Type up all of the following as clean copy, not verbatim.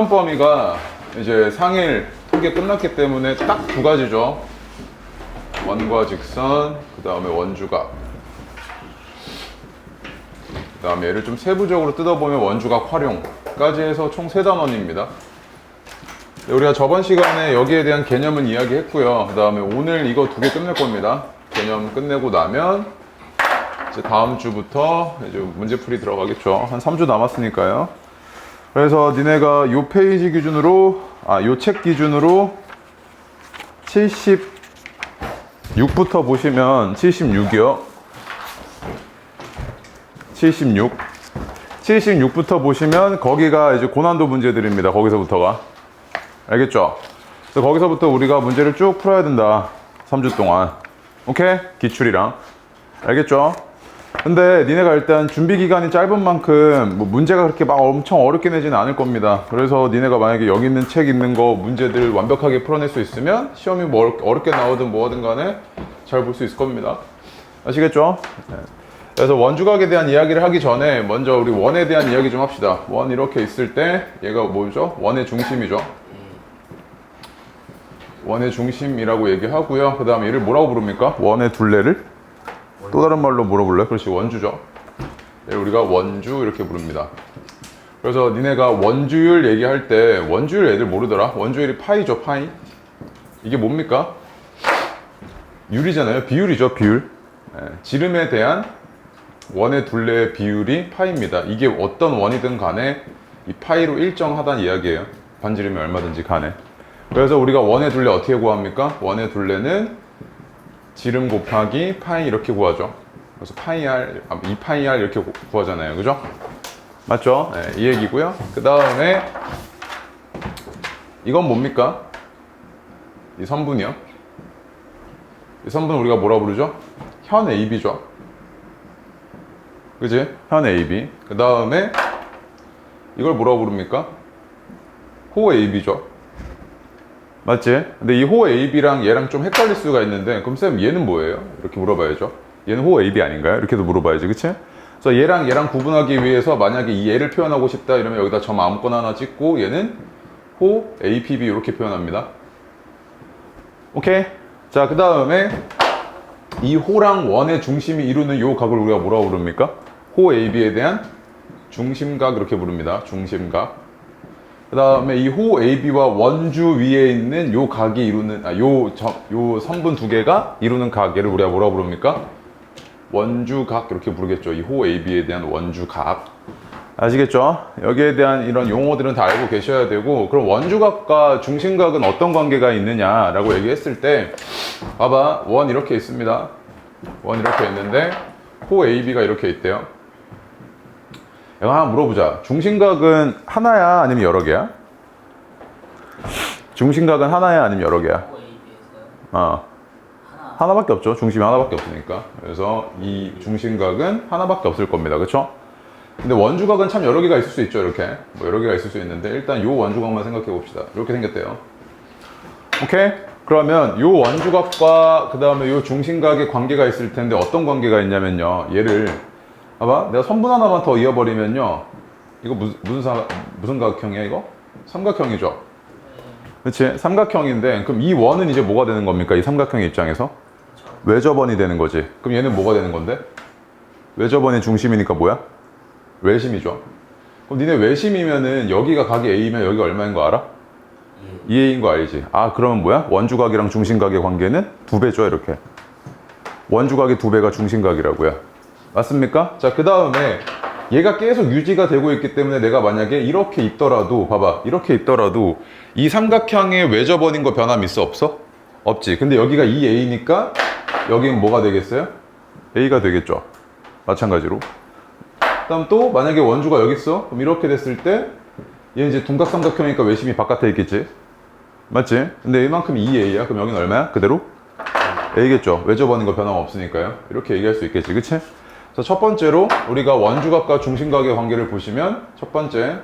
범위가 이제 상일 통계 끝났기 때문에 딱 두 가지죠. 원과 직선, 그 다음에 원주각. 그 다음에 얘를 좀 세부적으로 뜯어보면 원주각 활용까지 해서 총 3단원입니다. 우리가 저번 시간에 여기에 대한 개념은 이야기했고요. 그 다음에 오늘 이거 2개 끝낼 겁니다. 개념 끝내고 나면 이제 다음 주부터 이제 문제풀이 들어가겠죠. 한 3주 남았으니까요. 그래서 니네가 요 페이지 기준으로, 요 책 기준으로 76부터 보시면 76이요. 76부터 보시면 거기가 이제 고난도 문제들입니다. 거기서부터가. 알겠죠? 그래서 거기서부터 우리가 문제를 쭉 풀어야 된다. 3주 동안. 오케이? 기출이랑. 알겠죠? 근데 니네가 일단 준비 기간이 짧은 만큼 뭐 문제가 그렇게 막 엄청 어렵게 내지는 않을 겁니다. 그래서 니네가 만약에 여기 있는 책 있는 거 문제들 완벽하게 풀어낼 수 있으면 시험이 뭐 어렵게 나오든 뭐하든 간에 잘 볼 수 있을 겁니다. 아시겠죠? 네. 그래서 원주각에 대한 이야기를 하기 전에 먼저 우리 원에 대한 이야기 좀 합시다. 원 이렇게 있을 때 얘가 뭐죠? 원의 중심이죠. 원의 중심이라고 얘기하고요. 그 다음에 얘를 뭐라고 부릅니까? 원의 둘레를? 또 다른 말로 뭐라 불러요? 그렇지, 원주죠. 얘를 우리가 원주 이렇게 부릅니다. 그래서 니네가 원주율 얘기할 때 원주율 애들 모르더라? 원주율이 파이죠, 파이. 이게 뭡니까? 율이잖아요. 비율이죠, 비율. 네, 지름에 대한 원의 둘레의 비율이 파이입니다. 이게 어떤 원이든 간에 이 파이로 일정하다는 이야기예요. 반지름이 얼마든지 간에. 그래서 우리가 원의 둘레 어떻게 구합니까? 원의 둘레는 지름 곱하기 파이 이렇게 구하죠. 그래서 파이 r, 2파이 r 이렇게 구하잖아요. 그죠? 맞죠? 네, 이 얘기고요. 그 다음에 이건 뭡니까? 이 선분이요. 이 선분 우리가 뭐라 부르죠? 현 AB죠. 그지? 현 AB. 그 다음에 이걸 뭐라고 부릅니까? 호 AB죠. 맞지? 근데 이 호 AB랑 얘랑 좀 헷갈릴 수가 있는데 그럼 쌤 얘는 뭐예요? 이렇게 물어봐야죠. 얘는 호 AB 아닌가요? 이렇게도 물어봐야지. 그치? 그래서 얘랑 구분하기 위해서 만약에 이 얘를 표현하고 싶다 이러면 여기다 점 아무거나 하나 찍고 얘는 호 APB 이렇게 표현합니다. 오케이? 자, 그 다음에 이 호랑 원의 중심이 이루는 요 각을 우리가 뭐라고 부릅니까? 호 AB에 대한 중심각 이렇게 부릅니다. 중심각. 그 다음에 이 호 AB와 원주 위에 있는 요 각이 이루는, 요 선분 두 개가 이루는 각, 얘를 우리가 뭐라고 부릅니까? 원주각 이렇게 부르겠죠. 이 호 AB에 대한 원주각. 아시겠죠? 여기에 대한 이런 용어들은 다 알고 계셔야 되고, 그럼 원주각과 중심각은 어떤 관계가 있느냐라고 얘기했을 때, 봐봐. 원 이렇게 있습니다. 원 이렇게 있는데, 호 AB가 이렇게 있대요. 이거 하나 물어보자. 중심각은 하나야? 아니면 여러 개야? 중심각은 하나야? 아니면 여러 개야? 하나밖에 없죠. 중심이 하나밖에 없으니까. 그래서 이 중심각은 하나밖에 없을 겁니다. 그쵸? 근데 원주각은 참 여러 개가 있을 수 있죠. 이렇게. 뭐 여러 개가 있을 수 있는데, 일단 요 원주각만 생각해 봅시다. 이렇게 생겼대요. 오케이? 그러면 요 원주각과 그 다음에 요 중심각의 관계가 있을 텐데 어떤 관계가 있냐면요. 얘를 봐봐. 내가 선분 하나만 더 이어버리면요. 이거 무슨 각형이야, 이거? 삼각형이죠. 그치? 삼각형인데, 그럼 이 원은 이제 뭐가 되는 겁니까? 이 삼각형의 입장에서? 외접원이 되는 거지. 그럼 얘는 뭐가 되는 건데? 외접원의 중심이니까 뭐야? 외심이죠. 그럼 니네 외심이면은 여기가 각이 A면 여기가 얼마인 거 알아? 2A인 거 알지? 그러면 뭐야? 원주각이랑 중심각의 관계는 2배죠, 이렇게. 원주각의 2배가 중심각이라고요. 맞습니까? 자, 그 다음에 얘가 계속 유지가 되고 있기 때문에 내가 만약에 이렇게 있더라도, 봐봐. 이렇게 있더라도 이 삼각형의 외접원인 거 변함 있어? 없어? 없지. 근데 여기가 2A니까 여기는 뭐가 되겠어요? A가 되겠죠. 마찬가지로. 그 다음 또 만약에 원주가 여기 있어? 그럼 이렇게 됐을 때 얘는 이제 둔각삼각형이니까 외심이 바깥에 있겠지. 맞지? 근데 이만큼 2A야. 그럼 여기는 얼마야? 그대로? A겠죠. 외접원인 거 변함 없으니까요. 이렇게 얘기할 수 있겠지. 그치? 그래서 첫 번째로 우리가 원주각과 중심각의 관계를 보시면 첫 번째,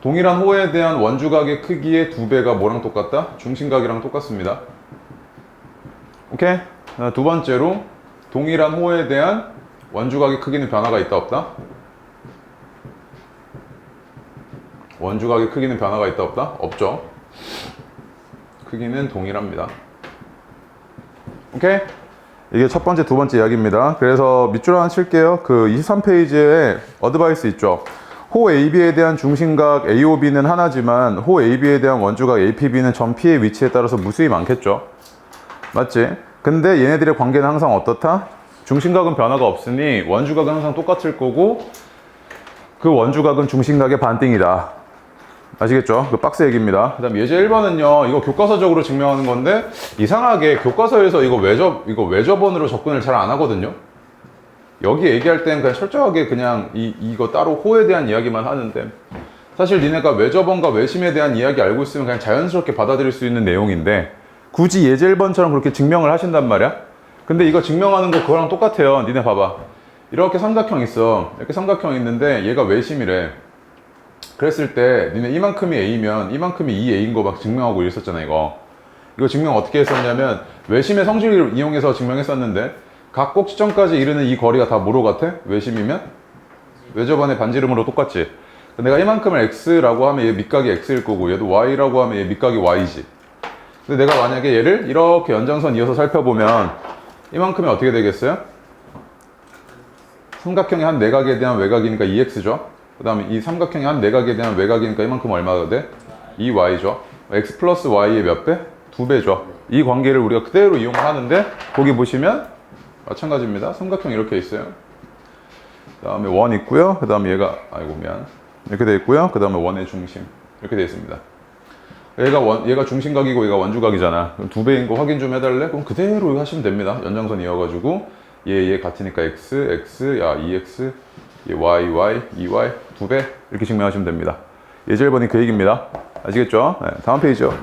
동일한 호에 대한 원주각의 크기의 2배가 뭐랑 똑같다? 중심각이랑 똑같습니다. 오케이? 두 번째로 동일한 호에 대한 원주각의 크기는 변화가 있다 없다? 원주각의 크기는 변화가 있다 없다? 없죠. 크기는 동일합니다. 오케이? 이게 첫 번째, 두 번째 이야기입니다. 그래서 밑줄 하나 칠게요. 그 23페이지에 어드바이스 있죠. 호 AB에 대한 중심각 AOB는 하나지만 호 AB에 대한 원주각 APB는 점 P의 위치에 따라서 무수히 많겠죠. 맞지? 근데 얘네들의 관계는 항상 어떻다? 중심각은 변화가 없으니 원주각은 항상 똑같을 거고 그 원주각은 중심각의 반띵이다. 아시겠죠? 그 박스 얘기입니다. 그 다음 예제 1번은요, 이거 교과서적으로 증명하는 건데, 이상하게 교과서에서 이거 외접원으로 접근을 잘 안 하거든요? 여기 얘기할 때는 그냥 철저하게 그냥 이거 따로 호에 대한 이야기만 하는데, 사실 니네가 외접원과 외심에 대한 이야기 알고 있으면 그냥 자연스럽게 받아들일 수 있는 내용인데, 굳이 예제 1번처럼 그렇게 증명을 하신단 말이야? 근데 이거 증명하는 거 그거랑 똑같아요. 니네 봐봐. 이렇게 삼각형 있어. 이렇게 삼각형 있는데, 얘가 외심이래. 그랬을 때 니네 이만큼이 A면 이만큼이 2A인 거 막 증명하고 이랬었잖아. 이거 증명 어떻게 했었냐면 외심의 성질을 이용해서 증명했었는데 각 꼭지점까지 이르는 이 거리가 다 뭐로 같아? 외심이면? 외접안의 반지름으로 똑같지. 내가 이만큼을 X라고 하면 얘 밑각이 X일 거고 얘도 Y라고 하면 얘 밑각이 Y지. 근데 내가 만약에 얘를 이렇게 연장선 이어서 살펴보면 이만큼이 어떻게 되겠어요? 삼각형의 한 내각에 대한 외곽이니까 2X죠. 그 다음에 이 삼각형이 한 내각에 대한 외곽이니까 이만큼 얼마가 돼? 2y죠. x 플러스 y의 몇 배? 2배죠. 이 관계를 우리가 그대로 이용을 하는데 거기 보시면 마찬가지입니다. 삼각형 이렇게 있어요. 그 다음에 원 있고요. 그 다음에 얘가 이렇게 돼 있고요. 그 다음에 원의 중심 이렇게 돼 있습니다. 얘가 중심각이고 얘가 원주각이잖아. 그럼 2배인 거 확인 좀 해달래? 그럼 그대로 하시면 됩니다. 연장선 이어가지고 얘 같으니까 x, 2x y, 2y, 2배 이렇게 증명하시면 됩니다. 예제 1번이 그 얘기입니다. 아시겠죠? 네, 다음 페이지요.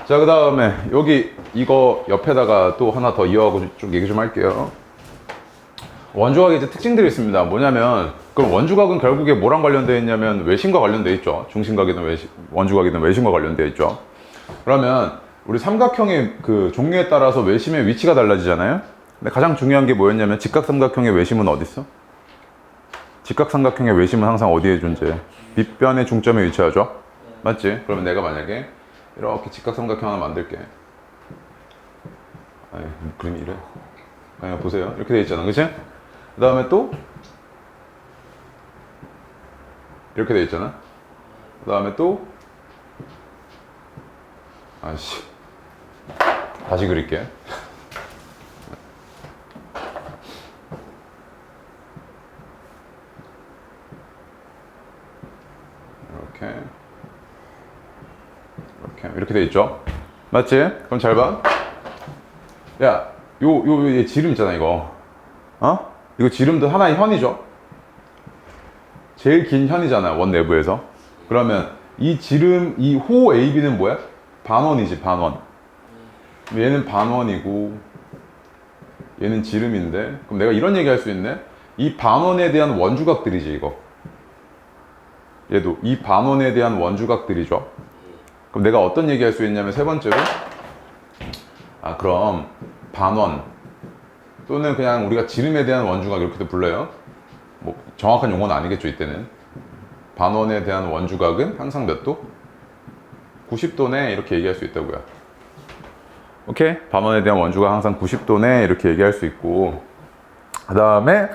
자, 그 다음에 여기 이거 옆에다가 또 하나 더 이어가고 좀 얘기 좀 할게요. 원주각의 이제 특징들이 있습니다. 뭐냐면 그럼 원주각은 결국에 뭐랑 관련되어 있냐면 외심과 관련되어 있죠. 중심각이든 원주각이든 외심과 관련되어 있죠. 그러면 우리 삼각형의 그 종류에 따라서 외심의 위치가 달라지잖아요. 근데 가장 중요한 게 뭐였냐면 직각삼각형의 외심은 어디 있어? 직각삼각형의 외심은 항상 어디에 존재해? 밑변의 중점에 위치하죠. 맞지? 그러면 내가 만약에 이렇게 직각삼각형 하나 만들게. 그림이 이래. 그냥 보세요. 이렇게 돼 있잖아. 그치? 그 다음에 또 이렇게 돼 있잖아. 그 다음에 또 다시 그릴게. 이렇게 돼 있죠. 맞지? 그럼 잘 봐. 야, 얘 지름 있잖아, 이거. 이거 지름도 하나의 현이죠. 제일 긴 현이잖아, 원 내부에서. 그러면 이 지름, 이 호 AB는 뭐야? 반원이지, 반원. 얘는 반원이고 얘는 지름인데, 그럼 내가 이런 얘기 할 수 있네. 이 반원에 대한 원주각들이지, 이거. 얘도 이 반원에 대한 원주각들이죠. 그럼 내가 어떤 얘기 할 수 있냐면 세 번째로 그럼 반원 또는 그냥 우리가 지름에 대한 원주각 이렇게도 불러요. 뭐 정확한 용어는 아니겠죠, 이때는. 반원에 대한 원주각은 항상 몇 도? 90도네 이렇게 얘기할 수 있다고요. 오케이? 반원에 대한 원주각 항상 90도네 이렇게 얘기할 수 있고, 그 다음에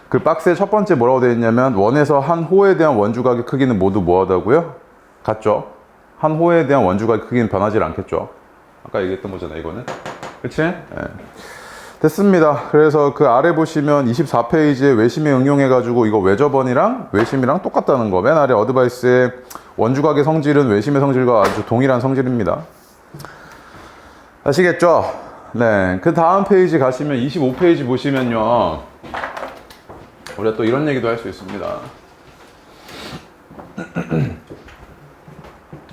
그 박스의 첫 번째 뭐라고 되어 있냐면 원에서 한 호에 대한 원주각의 크기는 모두 뭐하다고요? 같죠? 한 호에 대한 원주각의 크기는 변하지 않겠죠. 아까 얘기했던 거잖아, 이거는. 그치? 네. 됐습니다. 그래서 그 아래 보시면 24페이지에 외심에 응용해가지고 이거 외접원이랑 외심이랑 똑같다는 거. 맨 아래 어드바이스에 원주각의 성질은 외심의 성질과 아주 동일한 성질입니다. 아시겠죠? 네. 그 다음 페이지 가시면 25페이지 보시면요. 우리가 또 이런 얘기도 할 수 있습니다.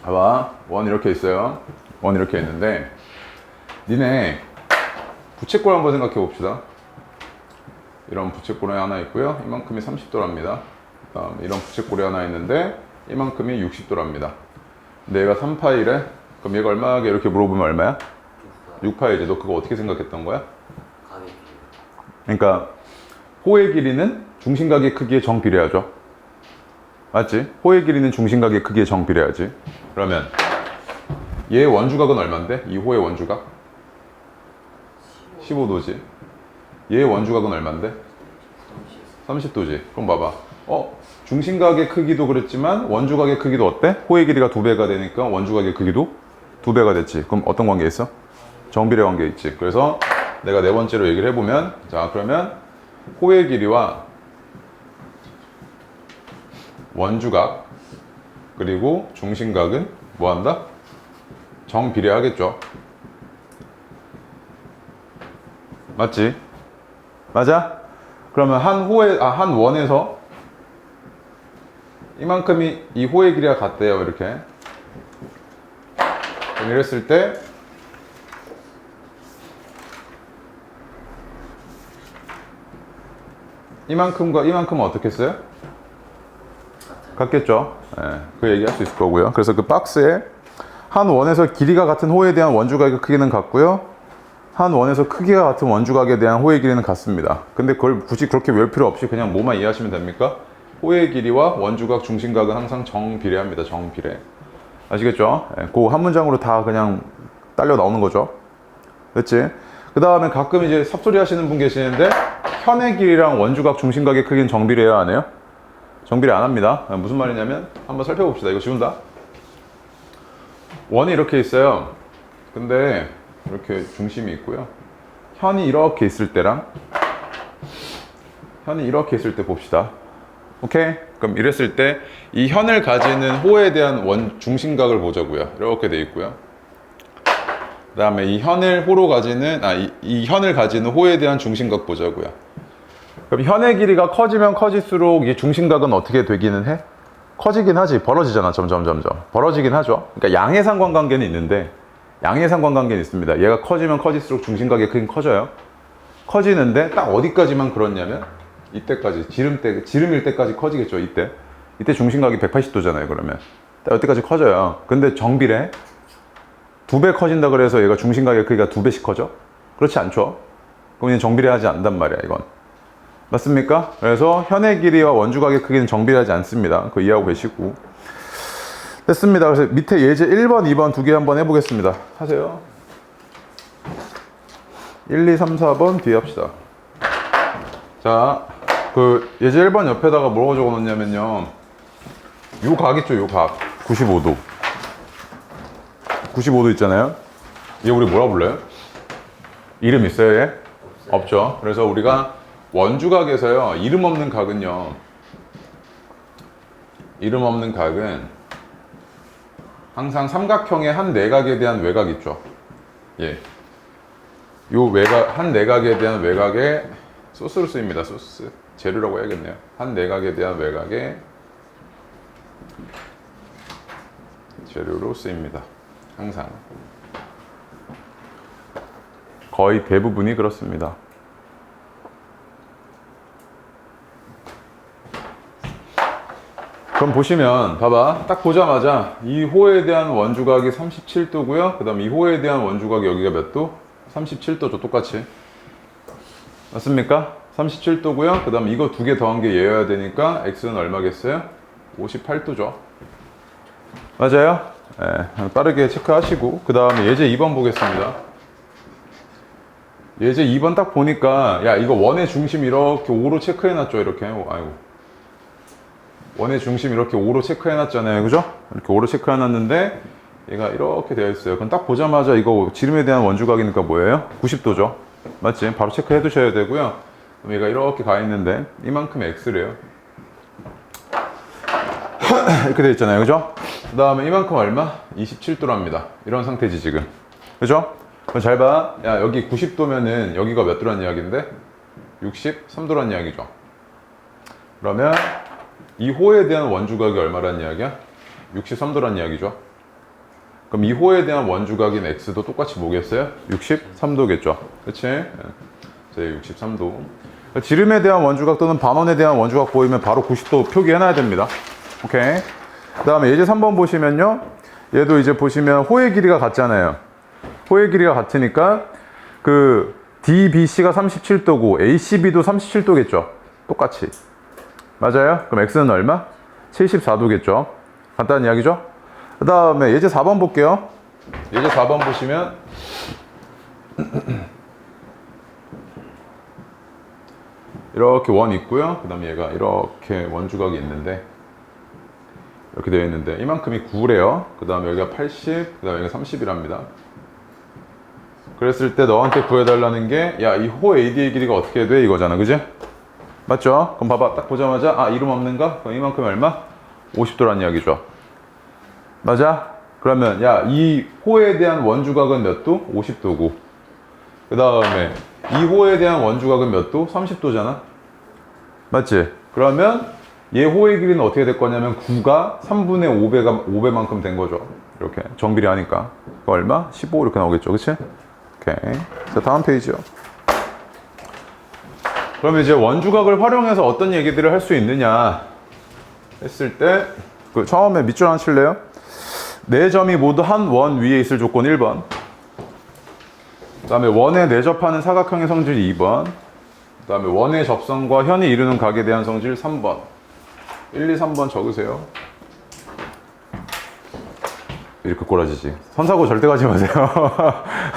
봐봐. 원 이렇게 있어요. 원 이렇게 있는데, 니네 부채꼴 한번 생각해 봅시다. 이런 부채꼴이 하나 있고요. 이만큼이 30도랍니다. 그다음 이런 부채꼴이 하나 있는데 이만큼이 60도랍니다. 근데 얘가 3파이래? 그럼 얘가 얼마게 이렇게 물어보면 얼마야? 6파이지. 너 그거 어떻게 생각했던 거야? 그러니까 호의 길이는 중심각의 크기에 정비례하죠. 맞지? 호의 길이는 중심각의 크기에 정비례하지. 그러면 얘의 원주각은 얼만데? 이 호의 원주각? 15도지. 얘의 원주각은 얼만데? 30도지. 그럼 봐봐. 중심각의 크기도 그랬지만 원주각의 크기도 어때? 호의 길이가 2배가 되니까 원주각의 크기도 2배가 됐지. 그럼 어떤 관계 있어? 정비례 관계 있지. 그래서 내가 네 번째로 얘기를 해보면, 자, 그러면 호의 길이와 원주각 그리고 중심각은 뭐 한다? 정비례하겠죠. 맞지? 맞아? 그러면 한 원에서 이만큼이 이 호의 길이가 같대요. 이렇게. 그럼 이랬을 때 이만큼과 이만큼은 어떻게 써요? 같겠죠. 예, 그 얘기할 수 있을 거고요. 그래서 그 박스에 한 원에서 길이가 같은 호에 대한 원주각의 크기는 같고요. 한 원에서 크기가 같은 원주각에 대한 호의 길이는 같습니다. 근데 그걸 굳이 그렇게 외울 필요 없이 그냥 뭐만 이해하시면 됩니까? 호의 길이와 원주각, 중심각은 항상 정비례합니다. 정비례. 아시겠죠? 예, 그 한 문장으로 다 그냥 딸려 나오는 거죠. 됐지? 그 다음에 가끔 이제 삽소리 하시는 분 계시는데 현의 길이랑 원주각, 중심각의 크기는 정비례해야 안 해요? 정비례 안 합니다. 무슨 말이냐면 한번 살펴봅시다. 이거 지운다. 원이 이렇게 있어요. 근데 이렇게 중심이 있고요. 현이 이렇게 있을 때랑 현이 이렇게 있을 때 봅시다. 오케이? 그럼 이랬을 때 이 현을 가지는 호에 대한 중심각을 보자고요. 이렇게 돼 있고요. 그 다음에 이 현을 호로 가지는 이 현을 가지는 호에 대한 중심각 보자고요. 그럼 현의 길이가 커지면 커질수록 이 중심각은 어떻게 되기는 해? 커지긴 하지. 벌어지잖아. 점점 벌어지긴 하죠. 그러니까 양의 상관관계는 있는데 양의 상관관계는 있습니다. 얘가 커지면 커질수록 중심각의 크기는 커져요. 커지는데 딱 어디까지만 그렇냐면 이때까지 지름일 때까지 커지겠죠. 이때 중심각이 180도잖아요. 그러면 딱 이때까지 커져요. 근데 정비례 2배 커진다 그래서 얘가 중심각의 크기가 2배씩 커져? 그렇지 않죠. 그럼 얘는 정비례하지 않단 말이야. 이건 맞습니까? 그래서 현의 길이와 원주각의 크기는 정비례하지 않습니다. 그거 이해하고 계시고 됐습니다. 그래서 밑에 예제 1번, 2번 두 개 한번 해보겠습니다. 하세요. 1, 2, 3, 4번 뒤에 합시다. 자, 그 예제 1번 옆에다가 뭐라고 적어놓냐면요. 요 각 있죠, 요 각. 95도. 95도 있잖아요. 얘 우리 뭐라 불러요? 이름 있어요, 얘? 없죠. 그래서 우리가 원주각에서요, 이름 없는 각은 항상 삼각형의 한 내각에 대한 외각 있죠. 예. 요 한 내각에 대한 외각에 소스로 쓰입니다. 소스. 재료라고 해야겠네요. 한 내각에 대한 외각에 재료로 쓰입니다. 항상. 거의 대부분이 그렇습니다. 그럼 보시면 봐봐. 딱 보자마자 이 호에 대한 원주각이 37도고요. 그 다음 이 호에 대한 원주각이 여기가 몇 도? 37도죠. 똑같이. 맞습니까? 37도고요. 그 다음 이거 두 개 더한 게 얘여야 되니까 x는 얼마겠어요? 58도죠. 맞아요? 네, 빠르게 체크하시고 그 다음에 예제 2번 보겠습니다. 예제 2번 딱 보니까 야 이거 원의 중심 이렇게 O로 체크해놨죠. 이렇게. 아이고. 원의 중심 이렇게 O로 체크해놨잖아요. 그죠? 이렇게 O로 체크해놨는데 얘가 이렇게 되어 있어요. 그럼 딱 보자마자 이거 지름에 대한 원주각이니까 뭐예요? 90도죠. 맞지? 바로 체크해 두셔야 되고요. 그럼 얘가 이렇게 가 있는데 이만큼 x래요. 이렇게 되어 있잖아요. 그죠? 그 다음에 이만큼 얼마? 27도랍니다. 이런 상태지 지금. 그죠? 그럼 잘 봐. 야 여기 90도면은 여기가 몇 도란 이야기인데? 63도란 이야기죠. 그러면 이 호에 대한 원주각이 얼마란 이야기야? 63도란 이야기죠. 그럼 이 호에 대한 원주각인 x도 똑같이 뭐겠어요? 63도겠죠. 그치? 제 63도. 지름에 대한 원주각 또는 반원에 대한 원주각 보이면 바로 90도 표기해놔야 됩니다. 오케이. 그 다음에 예제 3번 보시면요. 얘도 이제 보시면 호의 길이가 같잖아요. 호의 길이가 같으니까 그 DBC가 37도고 ACB도 37도겠죠. 똑같이. 맞아요? 그럼 X는 얼마? 74도겠죠. 간단한 이야기죠? 그 다음에 예제 4번 볼게요. 예제 4번 보시면 이렇게 원 있고요. 그 다음에 얘가 이렇게 원주각이 있는데 이렇게 되어 있는데 이만큼이 9래요. 그 다음에 여기가 80, 그 다음에 여기가 30이랍니다. 그랬을 때 너한테 구해달라는 게 야, 이 호 AD의 길이가 어떻게 돼? 이거잖아. 그지? 맞죠? 그럼 봐봐. 딱 보자마자 아, 이름 없는가? 그럼 이만큼이 얼마? 50도란 이야기죠. 맞아? 그러면 야, 이 호에 대한 원주각은 몇 도? 50도고 그 다음에 이 호에 대한 원주각은 몇 도? 30도잖아. 맞지? 그러면 얘 호의 길이는 어떻게 될 거냐면 9가 3분의 5배만큼 된 거죠. 이렇게 정비례 하니까 그 얼마? 15 이렇게 나오겠죠. 그치? 오케이. 자, 다음 페이지요. 그러면 이제 원주각을 활용해서 어떤 얘기들을 할 수 있느냐 했을 때 그 처음에 밑줄 하나 칠래요? 네 점이 모두 한 원 위에 있을 조건 1번, 그 다음에 원에 내접하는 사각형의 성질 2번, 그 다음에 원의 접선과 현이 이루는 각에 대한 성질 3번. 1, 2, 3번 적으세요. 이렇게 꼬라지지. 선사고 절대 가지 마세요.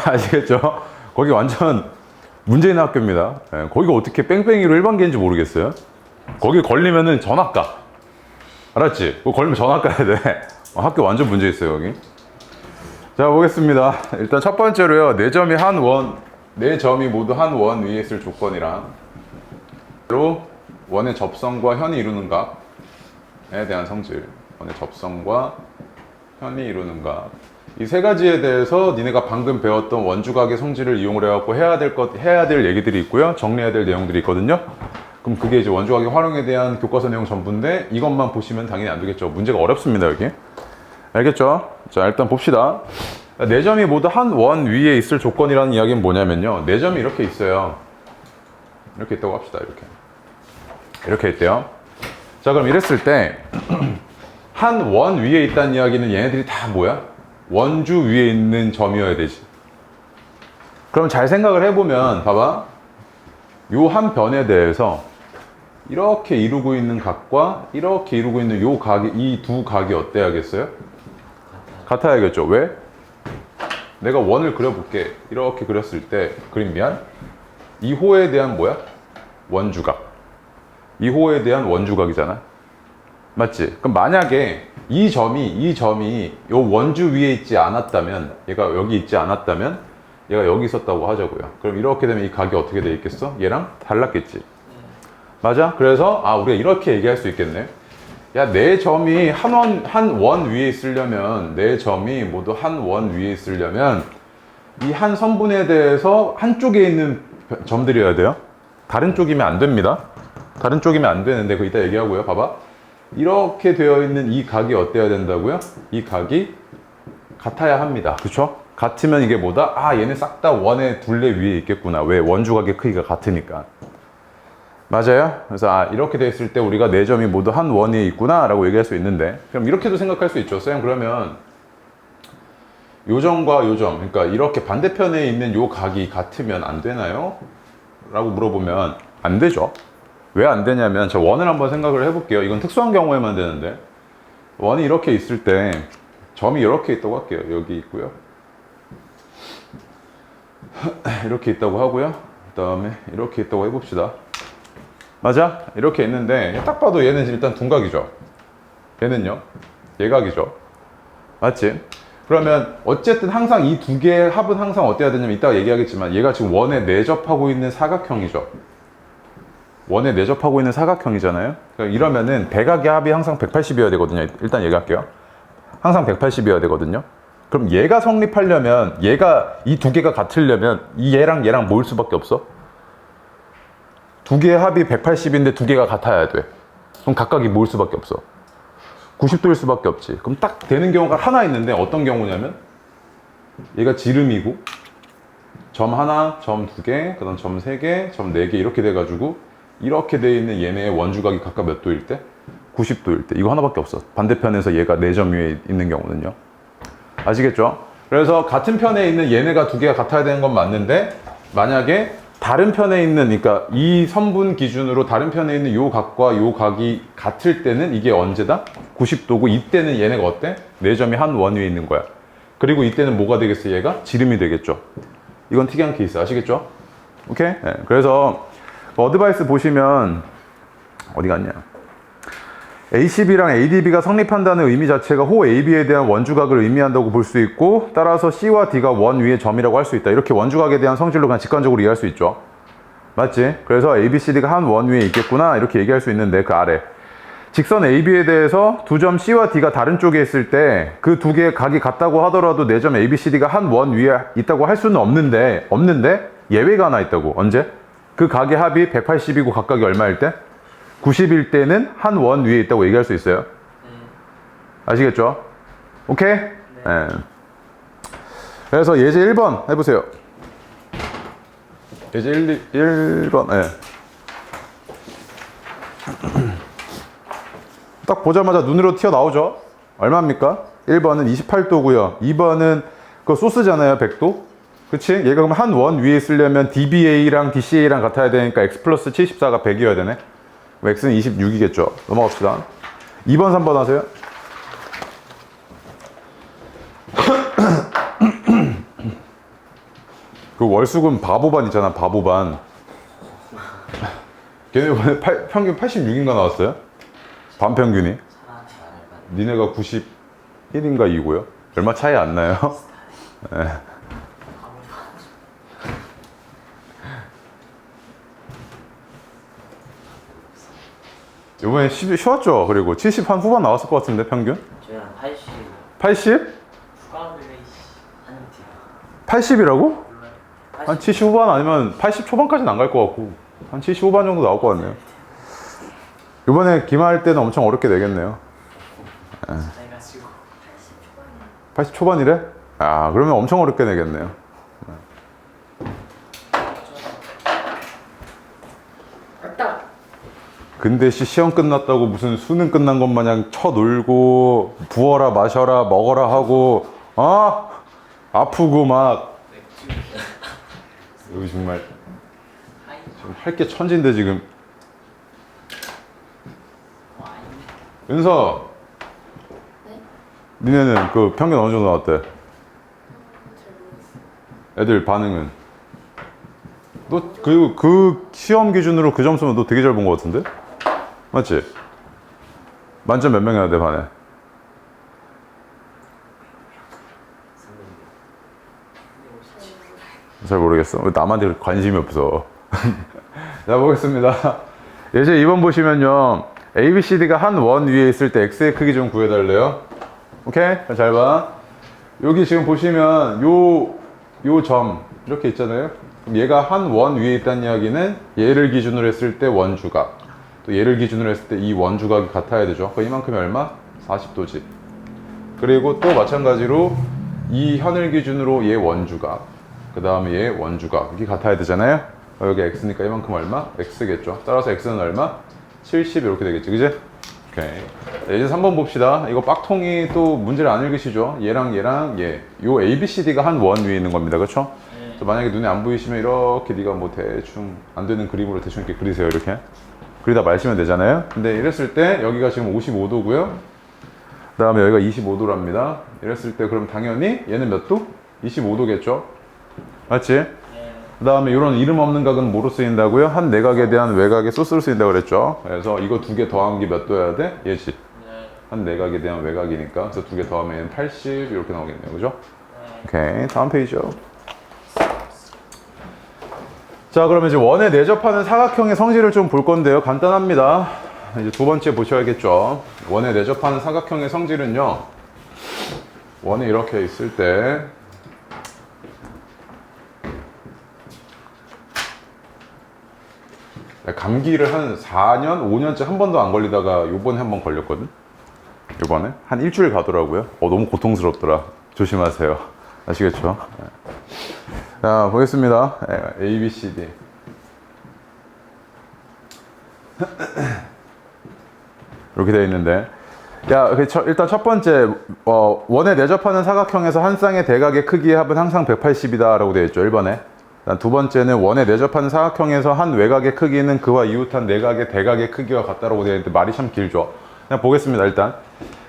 아시겠죠? 거기 완전 문제 있는 학교입니다. 네, 거기가 어떻게 뺑뺑이로 일반계인지 모르겠어요. 거기 걸리면은 전학 가. 알았지? 그거 걸리면 전학 가야 돼. 학교 완전 문제 있어요, 여기. 자, 보겠습니다. 일단 첫 번째로요. 네 점이 모두 한 원 위에 있을 조건이랑 원의 접선과 현이 이루는 각에 대한 성질. 원의 접선과 현이 이루는 각. 이 세 가지에 대해서 니네가 방금 배웠던 원주각의 성질을 이용을 해갖고 해야 될 얘기들이 있고요. 정리해야 될 내용들이 있거든요. 그럼 그게 이제 원주각의 활용에 대한 교과서 내용 전부인데 이것만 보시면 당연히 안 되겠죠. 문제가 어렵습니다, 여기. 알겠죠? 자, 일단 봅시다. 네 점이 모두 한 원 위에 있을 조건이라는 이야기는 뭐냐면요. 네 점이 이렇게 있어요. 이렇게 있다고 합시다, 이렇게. 이렇게 있대요. 자, 그럼 이랬을 때 한 원 위에 있다는 이야기는 얘네들이 다 뭐야? 원주 위에 있는 점이어야 되지. 그럼 잘 생각을 해보면 봐봐. 요 한 변에 대해서 이렇게 이루고 있는 각과 이렇게 이루고 있는 요 각이, 이 두 각이 어때야겠어요? 같아야겠죠. 왜? 내가 원을 그려볼게. 이렇게 그렸을 때 그림 미안. 이 호에 대한 뭐야? 원주각. 이 호에 대한 원주각이잖아. 맞지? 그럼 만약에 이 점이 요 원주 위에 있지 않았다면, 얘가 여기 있지 않았다면 얘가 여기 있었다고 하자고요. 그럼 이렇게 되면 이 각이 어떻게 돼 있겠어? 얘랑 달랐겠지. 맞아? 그래서 우리가 이렇게 얘기할 수 있겠네. 야, 내 점이 한 원 위에 있으려면, 내 점이 모두 한 원 위에 있으려면 이 한 선분에 대해서 한쪽에 있는 점들이어야 돼요. 다른 쪽이면 안 됩니다. 다른 쪽이면 안 되는데 그거 이따 얘기하고요. 봐봐. 이렇게 되어 있는 이 각이 어때야 된다고요? 이 각이 같아야 합니다. 그쵸? 같으면 이게 뭐다? 얘네 싹 다 원의 둘레 위에 있겠구나. 왜? 원주각의 크기가 같으니까. 맞아요? 그래서 이렇게 돼 있을 때 우리가 네 점이 모두 한 원 위에 있구나 라고 얘기할 수 있는데, 그럼 이렇게도 생각할 수 있죠. 쌤, 그러면 요 점과 요 점, 그러니까 이렇게 반대편에 있는 요 각이 같으면 안 되나요? 라고 물어보면 안 되죠. 왜 안 되냐면, 저 원을 한번 생각을 해볼게요. 이건 특수한 경우에만 되는데, 원이 이렇게 있을 때 점이 이렇게 있다고 할게요. 여기 있고요. 이렇게 있다고 하고요. 그 다음에 이렇게 있다고 해봅시다. 맞아? 이렇게 있는데 딱 봐도 얘는 일단 둔각이죠. 얘는요? 예각이죠. 맞지? 그러면 어쨌든 항상 이 두 개의 합은 항상 어때야 되냐면, 이따가 얘기하겠지만 얘가 지금 원에 내접하고 있는 사각형이죠. 원에 내접하고 있는 사각형이잖아요. 그러니까 이러면은 대각의 합이 항상 180이어야 되거든요. 일단 얘기할게요. 항상 180이어야 되거든요. 그럼 얘가 성립하려면, 얘가 이 두 개가 같으려면 이 얘랑 모일 수밖에 없어. 두 개의 합이 180인데 두 개가 같아야 돼. 그럼 각각이 모일 수밖에 없어. 90도일 수밖에 없지. 그럼 딱 되는 경우가 하나 있는데, 어떤 경우냐면 얘가 지름이고 점 하나, 점 두 개, 그 다음 점 세 개, 점 네 개 이렇게 돼가지고 이렇게 돼 있는 얘네의 원주각이 각각 몇 도일 때? 90도일 때. 이거 하나밖에 없어. 반대편에서 얘가 네 점 위에 있는 경우는요. 아시겠죠? 그래서 같은 편에 있는 얘네가 두 개가 같아야 되는 건 맞는데, 만약에 다른 편에 있는, 그러니까 이 선분 기준으로 다른 편에 있는 요 각과 요 각이 같을 때는 이게 언제다? 90도고 이때는 얘네가 어때? 4점이 한 원 위에 있는 거야. 그리고 이때는 뭐가 되겠어? 얘가 지름이 되겠죠. 이건 특이한 케이스 아시겠죠? 오케이? 네, 그래서 어드바이스 보시면 어디 갔냐? ACB랑 ADB가 성립한다는 의미 자체가 호 AB에 대한 원주각을 의미한다고 볼 수 있고, 따라서 C와 D가 원 위의 점이라고 할 수 있다. 이렇게 원주각에 대한 성질로 그냥 직관적으로 이해할 수 있죠. 맞지? 그래서 ABCD가 한 원 위에 있겠구나 이렇게 얘기할 수 있는데, 그 아래 직선 AB에 대해서 두 점 C와 D가 다른 쪽에 있을 때 그 두 개의 각이 같다고 하더라도 4점 ABCD가 한 원 위에 있다고 할 수는 없는데 예외가 하나 있다고. 언제? 그 각의 합이 180이고 각각이 얼마일 때? 90일 때는 한 원 위에 있다고 얘기할 수 있어요. 아시겠죠? 오케이? 네. 그래서 예제 1번 해보세요. 예제 1번. 네. 딱 보자마자 눈으로 튀어나오죠? 얼마입니까? 1번은 28도고요. 2번은 그 소스잖아요. 100도. 그치? 얘가 그럼 한 원 위에 있으려면 DBA랑 DCA랑 같아야 되니까 X 플러스 74가 100이어야 되네. X는 26이겠죠. 넘어갑시다. 2번, 3번 하세요. 그 월수금 바보반 있잖아, 바보반. 걔네 이번에 평균 86인가 나왔어요? 반평균이. 니네가 91인가 2고요. 얼마 차이 안 나요? 네. 이번에 쉬웠죠? 그리고 70 한 후반 나왔을 것 같은데 평균? 저희는 80. 80? 80이라고? 한 70 후반 아니면 80 초반까지는 안 갈 것 같고 한 70 후반 정도 나올 것 같네요. 이번에 기말할 때는 엄청 어렵게 되겠네요. 80 초반이래? 아, 그러면 엄청 어렵게 내겠네요. 근데 시험 끝났다고 무슨 수능 끝난 것 마냥 쳐놀고 부어라 마셔라 먹어라 하고 아프고 막 여기 정말 지금 할 게 천진데 지금. 윤서, 니네는 그 평균 어느 정도 나왔대? 애들 반응은? 너 그 시험 기준으로 그 점수면 너 되게 잘 본 것 같은데? 맞지? 만점 몇 명이야 돼 반에? 잘 모르겠어. 남한테 관심이 없어. 자, 보겠습니다. 예제 2번 보시면요, ABCD가 한 원 위에 있을 때 X의 크기 좀 구해달래요. 오케이? 잘 봐. 여기 지금 보시면 요 점 이렇게 있잖아요. 그럼 얘가 한 원 위에 있다는 이야기는 얘를 기준으로 했을 때 원주각, 또 얘를 기준으로 했을 때 이 원주각이 같아야 되죠. 그럼 이만큼이 얼마? 40도지. 그리고 또 마찬가지로 이 현을 기준으로 얘 원주각, 그 다음에 얘 원주각이 같아야 되잖아요. 여기 X니까 이만큼 얼마? X겠죠. 따라서 X는 얼마? 70 이렇게 되겠지, 그지? 오케이. 이제 3번 봅시다. 이거 빡통이 또 문제를 안 읽으시죠? 얘랑 얘. 요 ABCD가 한 원 위에 있는 겁니다. 그렇죠? 만약에 눈에 안 보이시면 이렇게 네가 뭐 대충 안 되는 그림으로 대충 이렇게 그리세요. 이렇게. 그리다 마시면 되잖아요. 근데 이랬을 때 여기가 지금 55도고요. 그 다음에 여기가 25도랍니다. 이랬을 때 그럼 당연히 얘는 몇 도? 25도겠죠? 맞지? 그 다음에 이런 이름 없는 각은 뭐로 쓰인다고요? 한 내각에 대한 외곽의 소스로 쓰인다고 그랬죠. 그래서 이거 두 개 더한 게 몇 도여야 돼? 얘지. 한 내각에 대한 외곽이니까. 그래서 두 개 더하면 얘는 80 이렇게 나오겠네요. 그죠? 오케이. 다음 페이지요. 자, 그러면 이제 원에 내접하는 사각형의 성질을 좀 볼 건데요. 간단합니다. 이제 두 번째 보셔야겠죠. 원에 내접하는 사각형의 성질은요, 원이 이렇게 있을 때 감기를 한 4년, 5년째 한 번도 안 걸리다가 요번에 한 번 걸렸거든? 요번에? 한 일주일 가더라고요. 너무 고통스럽더라. 조심하세요. 아시겠죠? 자, 보겠습니다. A, B, C, D. 이렇게 되어 있는데, 일단 첫 번째, 원에 내접하는 사각형에서 한 쌍의 대각의 크기의 합은 항상 180이다 라고 되어 있죠. 1번에. 두 번째는 원에 내접하는 사각형에서 한 외곽의 크기는 그와 이웃한 내각의 대각의 크기와 같다라고 되어 있는데 말이 참 길죠. 그냥 보겠습니다. 일단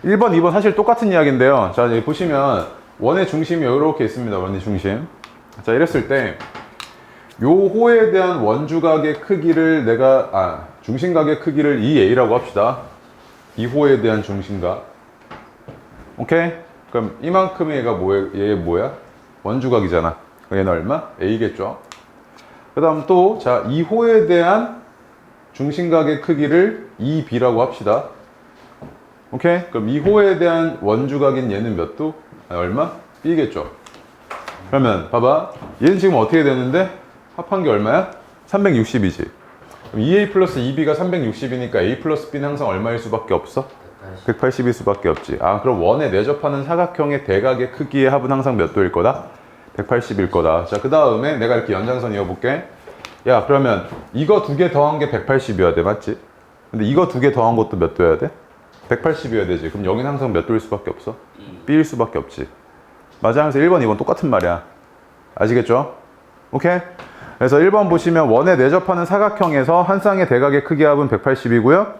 1번, 2번 사실 똑같은 이야기인데요. 자, 여기 보시면 원의 중심이 이렇게 있습니다. 원의 중심. 자, 이랬을 때 요 호에 대한 원주각의 크기를 중심각의 크기를 2a라고 합시다. 이 호에 대한 중심각. 오케이? 그럼 이만큼의 얘 뭐야? 원주각이잖아. 얘는 얼마? a겠죠. 그 다음 또, 자, 이 호에 대한 중심각의 크기를 2b라고 합시다. 오케이? 그럼 이 호에 대한 원주각인 얘는 몇 도? 얼마? b겠죠. 그러면 봐봐. 얘는 지금 어떻게 되는데? 합한 게 얼마야? 360이지. 그럼 2a 플러스 2b가 360이니까 a 플러스 b는 항상 얼마일 수밖에 없어? 180일 수밖에 없지. 아, 그럼 원에 내접하는 사각형의 대각의 크기의 합은 항상 몇 도일 거다? 180일 거다. 자, 그 다음에 내가 이렇게 연장선 이어볼게. 야, 그러면 이거 두 개 더한 게 180이어야 돼, 맞지? 근데 이거 두 개 더한 것도 몇 도여야 돼? 180이어야 되지. 그럼 여기는 항상 몇 도일 수밖에 없어? B일 수밖에 없지. 맞아. 그래서 1번, 2번 똑같은 말이야. 아시겠죠? 오케이? 그래서 1번 보시면 원에 내접하는 사각형에서 한 쌍의 대각의 크기 합은 180이고요.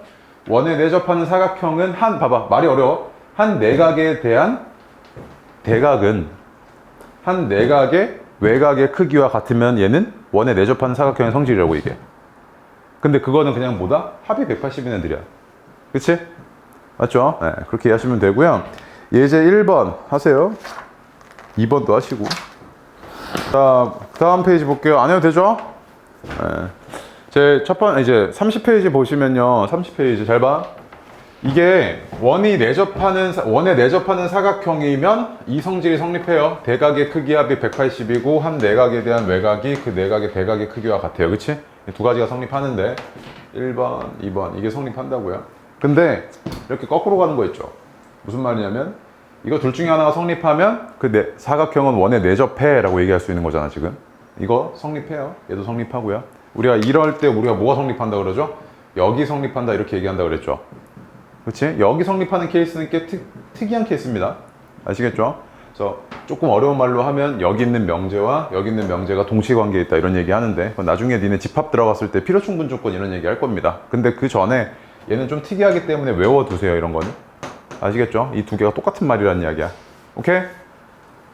원에 내접하는 사각형은 봐봐. 말이 어려워. 한 내각에 대한 대각은 한 내각의 외곽의 크기와 같으면 얘는 원에 내접하는 사각형의 성질이라고 이게. 근데 그거는 그냥 뭐다? 합이 180인 애들이야. 그치? 맞죠? 네, 그렇게 이해하시면 되고요. 예제 1번 하세요. 2번도 하시고. 자, 다음 페이지 볼게요. 안 해도 되죠? 네. 제 이제 30페이지 보시면요. 30페이지 잘 봐. 이게 원에 내접하는 사각형이면 이 성질이 성립해요. 대각의 크기 합이 180이고 한 내각에 대한 외곽이 그 내각의 대각의 크기와 같아요. 그치? 두 가지가 성립하는데 1번, 2번 이게 성립한다고요. 근데 이렇게 거꾸로 가는 거 있죠. 무슨 말이냐면 이거 둘 중에 하나가 성립하면 그 사각형은 원에 내접해 라고 얘기할 수 있는 거잖아. 지금 이거 성립해요. 얘도 성립하고요. 우리가 이럴 때 우리가 뭐가 성립한다 그러죠? 여기 성립한다 이렇게 얘기한다 그랬죠. 그렇지? 여기 성립하는 케이스는 꽤 특이한 케이스입니다. 아시겠죠? 그래서 조금 어려운 말로 하면 여기 있는 명제와 여기 있는 명제가 동시관계에 있다 이런 얘기 하는데 나중에 니네 집합 들어갔을 때 필요충분 조건 이런 얘기 할 겁니다. 근데 그 전에 얘는 좀 특이하기 때문에 외워두세요. 이런 거는. 아시겠죠? 이 두 개가 똑같은 말이라는 이야기야. 오케이?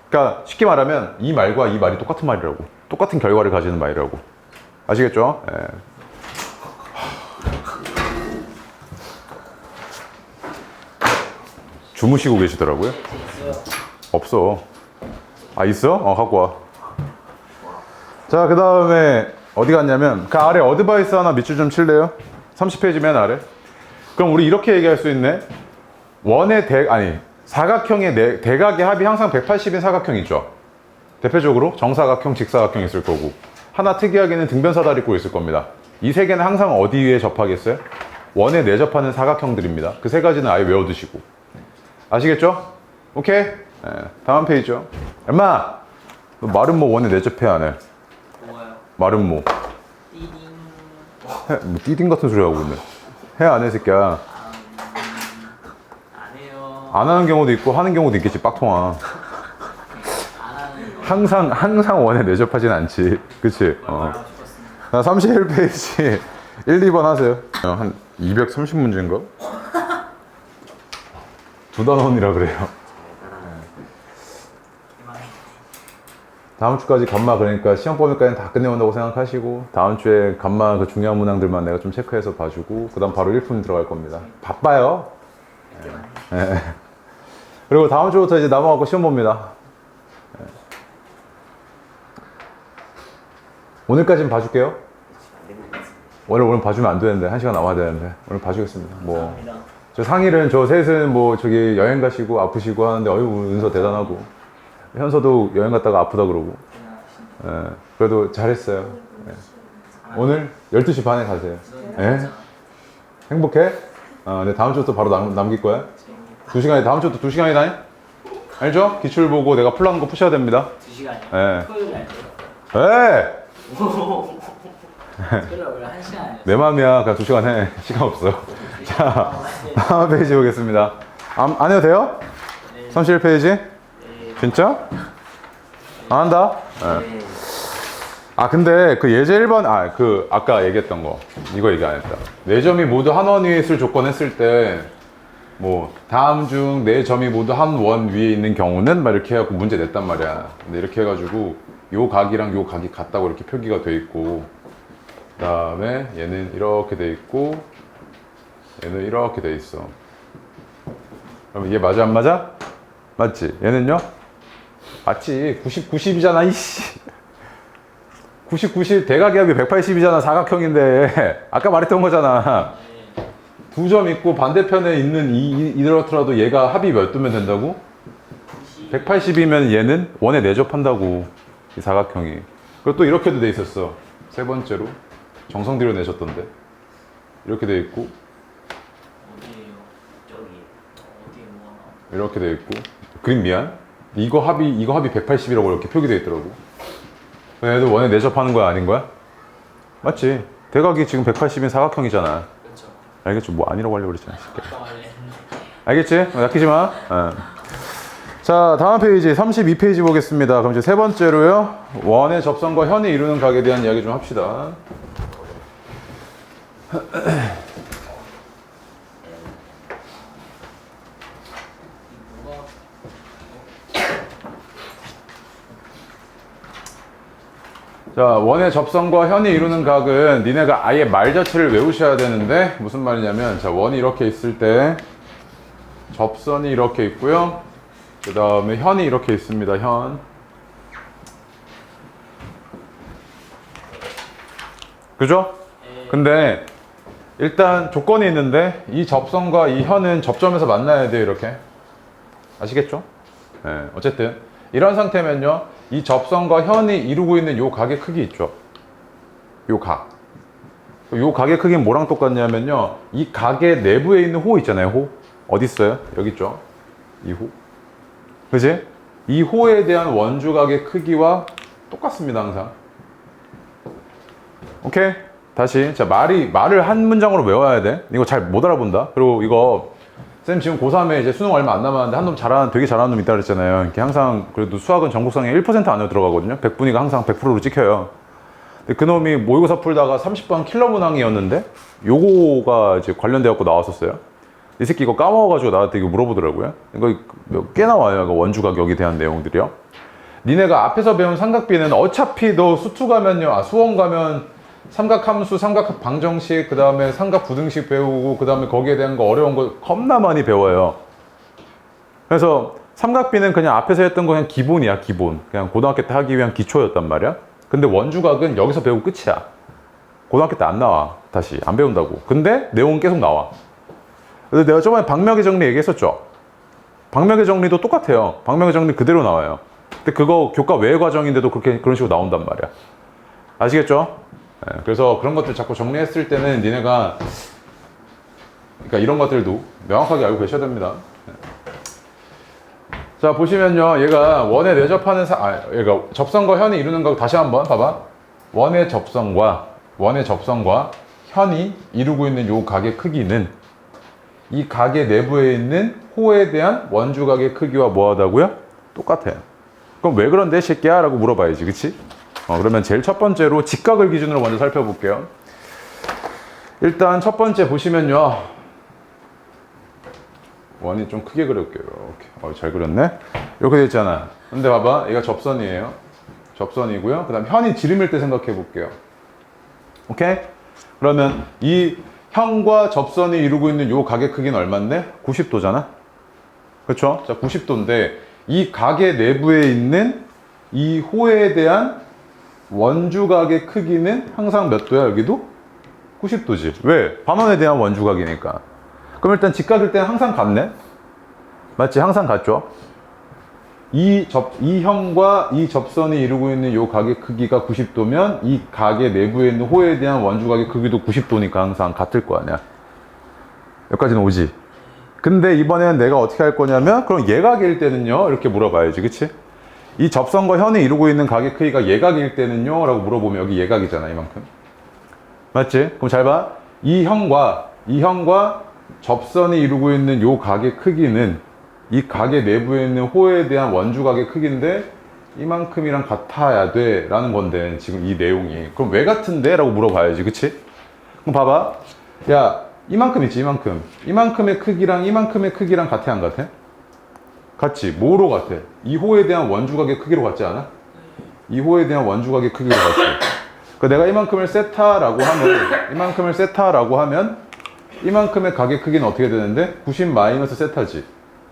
그러니까 쉽게 말하면 이 말과 이 말이 똑같은 말이라고. 똑같은 결과를 가지는 말이라고. 아시겠죠? 예. 주무시고 계시더라고요. 없어. 아, 있어? 갖고 와. 자, 그 다음에 어디 갔냐면 그 아래 어드바이스 하나 밑줄 좀 칠래요? 30페이지 맨 아래. 그럼 우리 이렇게 얘기할 수 있네. 사각형의 대각의 합이 항상 180인 사각형 있죠. 대표적으로 정사각형, 직사각형 있을 거고 하나 특이하게는 등변사다리 꼴 있을 겁니다. 이 세 개는 항상 어디에 접하겠어요? 원에 내접하는 사각형들입니다. 그 세 가지는 아예 외워두시고. 아시겠죠? 오케이? 네, 다음 페이지요. 엄마! 너 마름모 원에 내접해 안 해? 뭐가요? 마름모. 띠딩. 뭐 띠딩 같은 소리 하고 있네. 해 안 해, 새끼야? 안 해요. 안 하는 경우도 있고 하는 경우도 있겠지, 빡통아. 안 하는 거. 항상 원에 내접하진 않지. 그치? 말하고 싶었습니다. 31페이지 1, 2번 하세요. 한 230문제인가? 두 단원이라 그래요. 다음 주까지 감마 그러니까 시험 범위까지는 다 끝내온다고 생각하시고 다음 주에 감마 그 중요한 문항들만 내가 좀 체크해서 봐주고 그 다음 바로 1품 들어갈 겁니다. 바빠요. 네. 그리고 다음 주부터 이제 남아갖고 시험 봅니다. 네. 오늘까지는 봐줄게요. 오늘 봐주면 안 되는데 1시간 남아야 되는데 오늘 봐주겠습니다. 뭐 저 상일은 저 셋은 뭐 저기 여행 가시고 아프시고 하는데 어이구 은서 대단하고 현서도 여행 갔다가 아프다 그러고 예, 그래도 잘했어요. 예. 오늘 12시 반에 가세요. 예? 행복해? 네, 다음 주부터 바로 남길 거야. 2시간에 다음 주부터 2시간이다니? 알죠? 기출 보고 내가 풀라는 거 푸셔야 됩니다. 2시간이요? 예. 토요일에 할게요. 예! 토요일에 원래 1시간 내 맘이야. 그냥 2시간 해. 시간 없어. 자, 다음 페이지 보겠습니다. 안 해도 돼요? 네. 31페이지? 네. 진짜? 안 한다? 네. 네. 아 근데 그 예제 1번 그 아까 얘기했던 거 이거 얘기 안 했다. 네 점이 모두 한 원 위에 있을 조건 했을 때 뭐 다음 중 네 점이 모두 한 원 위에 있는 경우는 막 이렇게 해갖고 문제 냈단 말이야. 근데 이렇게 해가지고 요 각이랑 요 각이 같다고 이렇게 표기가 돼 있고, 그 다음에 얘는 이렇게 돼 있고 얘는 이렇게 돼 있어. 그럼 이게 맞아 안 맞아? 맞지? 얘는요? 맞지. 90, 90이잖아 이씨. 90, 90 대각이 합이 180이잖아. 사각형인데 아까 말했던 거잖아. 두 점 있고 반대편에 있는 이렇더라도 얘가 합이 몇 두면 된다고? 180이면 얘는 원에 내접한다고. 이 사각형이. 그리고 또 이렇게도 돼 있었어. 세 번째로 정성 들여 내셨던데 이렇게 돼 있고 어디에요? 저기 어디에 뭐가 나와? 이렇게 돼 있고. 그림 미안. 이거 합이 180이라고 이렇게 표기돼 있더라고. 얘도 원에 내접하는 거야 아닌 거야? 맞지. 대각이 지금 180인 사각형이잖아. 그렇죠. 알겠지? 뭐 아니라고 하려고 그랬잖아. 아까 말했는데. 알겠지? 낚이지 마. 자, 다음 페이지 32페이지 보겠습니다. 그럼 이제 세 번째로요. 원의 접선과 현이 이루는 각에 대한 이야기 좀 합시다. 자, 원의 접선과 현이 이루는 각은 니네가 아예 말 자체를 외우셔야 되는데 무슨 말이냐면, 자, 원이 이렇게 있을 때 접선이 이렇게 있고요. 그 다음에 현이 이렇게 있습니다. 현. 그죠? 근데 일단 조건이 있는데 이 접선과 이 현은 접점에서 만나야 돼요. 이렇게. 아시겠죠? 네, 어쨌든 이런 상태면요. 이 접선과 현이 이루고 있는 요 각의 크기 있죠? 요 각. 요 각의 크기는 뭐랑 똑같냐면요. 이 각의 내부에 있는 호 있잖아요. 호. 어디 있어요? 여기 있죠? 이 호. 그지? 이 호에 대한 원주각의 크기와 똑같습니다. 항상. 오케이? 다시. 자, 말을 한 문장으로 외워야 돼. 이거 잘 못 알아본다. 그리고 이거 쌤 지금 고3에 이제 수능 얼마 안 남았는데 한 놈 되게 잘하는 놈 있다 그랬잖아요. 이렇게 항상 그래도 수학은 전국상에 1% 안으로 들어가거든요. 100분위가 항상 100%로 찍혀요. 근데 그 놈이 모의고사 풀다가 30번 킬러 문항이었는데 요거가 이제 관련돼 갖고 나왔었어요. 이 새끼 이거 까먹어가지고 나한테 이거 물어보더라고요. 이거 몇 개 나와요. 이거 원주각 여기 대한 내용들이요. 니네가 앞에서 배운 삼각비는 어차피 너 수투 가면요. 수원 가면 삼각함수, 삼각 방정식, 그 다음에 삼각 부등식 배우고, 그 다음에 거기에 대한 거 어려운 거 겁나 많이 배워요. 그래서 삼각비는 그냥 앞에서 했던 거 그냥 기본이야, 기본. 그냥 고등학교 때 하기 위한 기초였단 말이야. 근데 원주각은 여기서 배우고 끝이야. 고등학교 때 안 나와. 다시 안 배운다고. 근데 내용은 계속 나와. 그래서 내가 저번에 방명의 정리 얘기했었죠. 방명의 정리도 똑같아요. 방명의 정리 그대로 나와요. 근데 그거 교과 외 과정인데도 그런 식으로 나온단 말이야. 아시겠죠? 네, 그래서 그런 것들 자꾸 정리했을 때는 니네가 그러니까 이런 것들도 명확하게 알고 계셔야 됩니다. 네. 자, 보시면요. 얘가 원에 내접하는 얘가 접선과 현이 이루는 거 다시 한번 봐봐. 원의 접선과 현이 이루고 있는 요 각의 크기는 이 각의 내부에 있는 호에 대한 원주각의 크기와 뭐하다고요? 똑같아요. 그럼 왜 그런데 새끼야? 라고 물어봐야지. 그치? 그러면 제일 첫 번째로 직각을 기준으로 먼저 살펴볼게요. 일단 첫 번째 보시면요. 원이 좀 크게 그릴게요. 이렇게. 잘 그렸네. 이렇게 됐잖아. 근데 봐봐. 얘가 접선이에요. 접선이고요. 그 다음 현이 지름일 때 생각해 볼게요. 오케이? 그러면 이 현과 접선이 이루고 있는 요 각의 크기는 얼마인데? 90도잖아? 그렇죠? 자, 90도인데 이 각의 내부에 있는 이 호에 대한 원주각의 크기는 항상 몇 도야? 여기도? 90도지. 왜? 반원에 대한 원주각이니까. 그럼 일단 직각일 때는 항상 같네? 맞지? 항상 같죠? 이 현과 이 접선이 이루고 있는 요 각의 크기가 90도면 이 각의 내부에 있는 호에 대한 원주각의 크기도 90도니까 항상 같을 거 아니야. 여기까지는 오지. 근데 이번에는 내가 어떻게 할 거냐면 그럼 예각일 때는요? 이렇게 물어봐야지. 그치? 이 접선과 현이 이루고 있는 각의 크기가 예각일 때는요? 라고 물어보면 여기 예각이잖아. 이만큼. 맞지? 그럼 잘 봐. 이 현과 접선이 이루고 있는 요 각의 크기는 이 각의 내부에 있는 호에 대한 원주각의 크기인데 이만큼이랑 같아야 돼 라는 건데 지금 이 내용이. 그럼 왜 같은데? 라고 물어봐야지, 그치? 그럼 봐봐. 야, 이만큼 있지, 이만큼. 이만큼의 크기랑 이만큼의 크기랑 같아, 안 같아? 같지. 뭐로 같아? 2호에 대한 원주각의 크기로 같지 않아? 2호에 대한 원주각의 크기로 같지. 그 내가 이만큼을 세타라고 하면 이만큼의 각의 크기는 어떻게 되는데? 90 마이너스 세타지.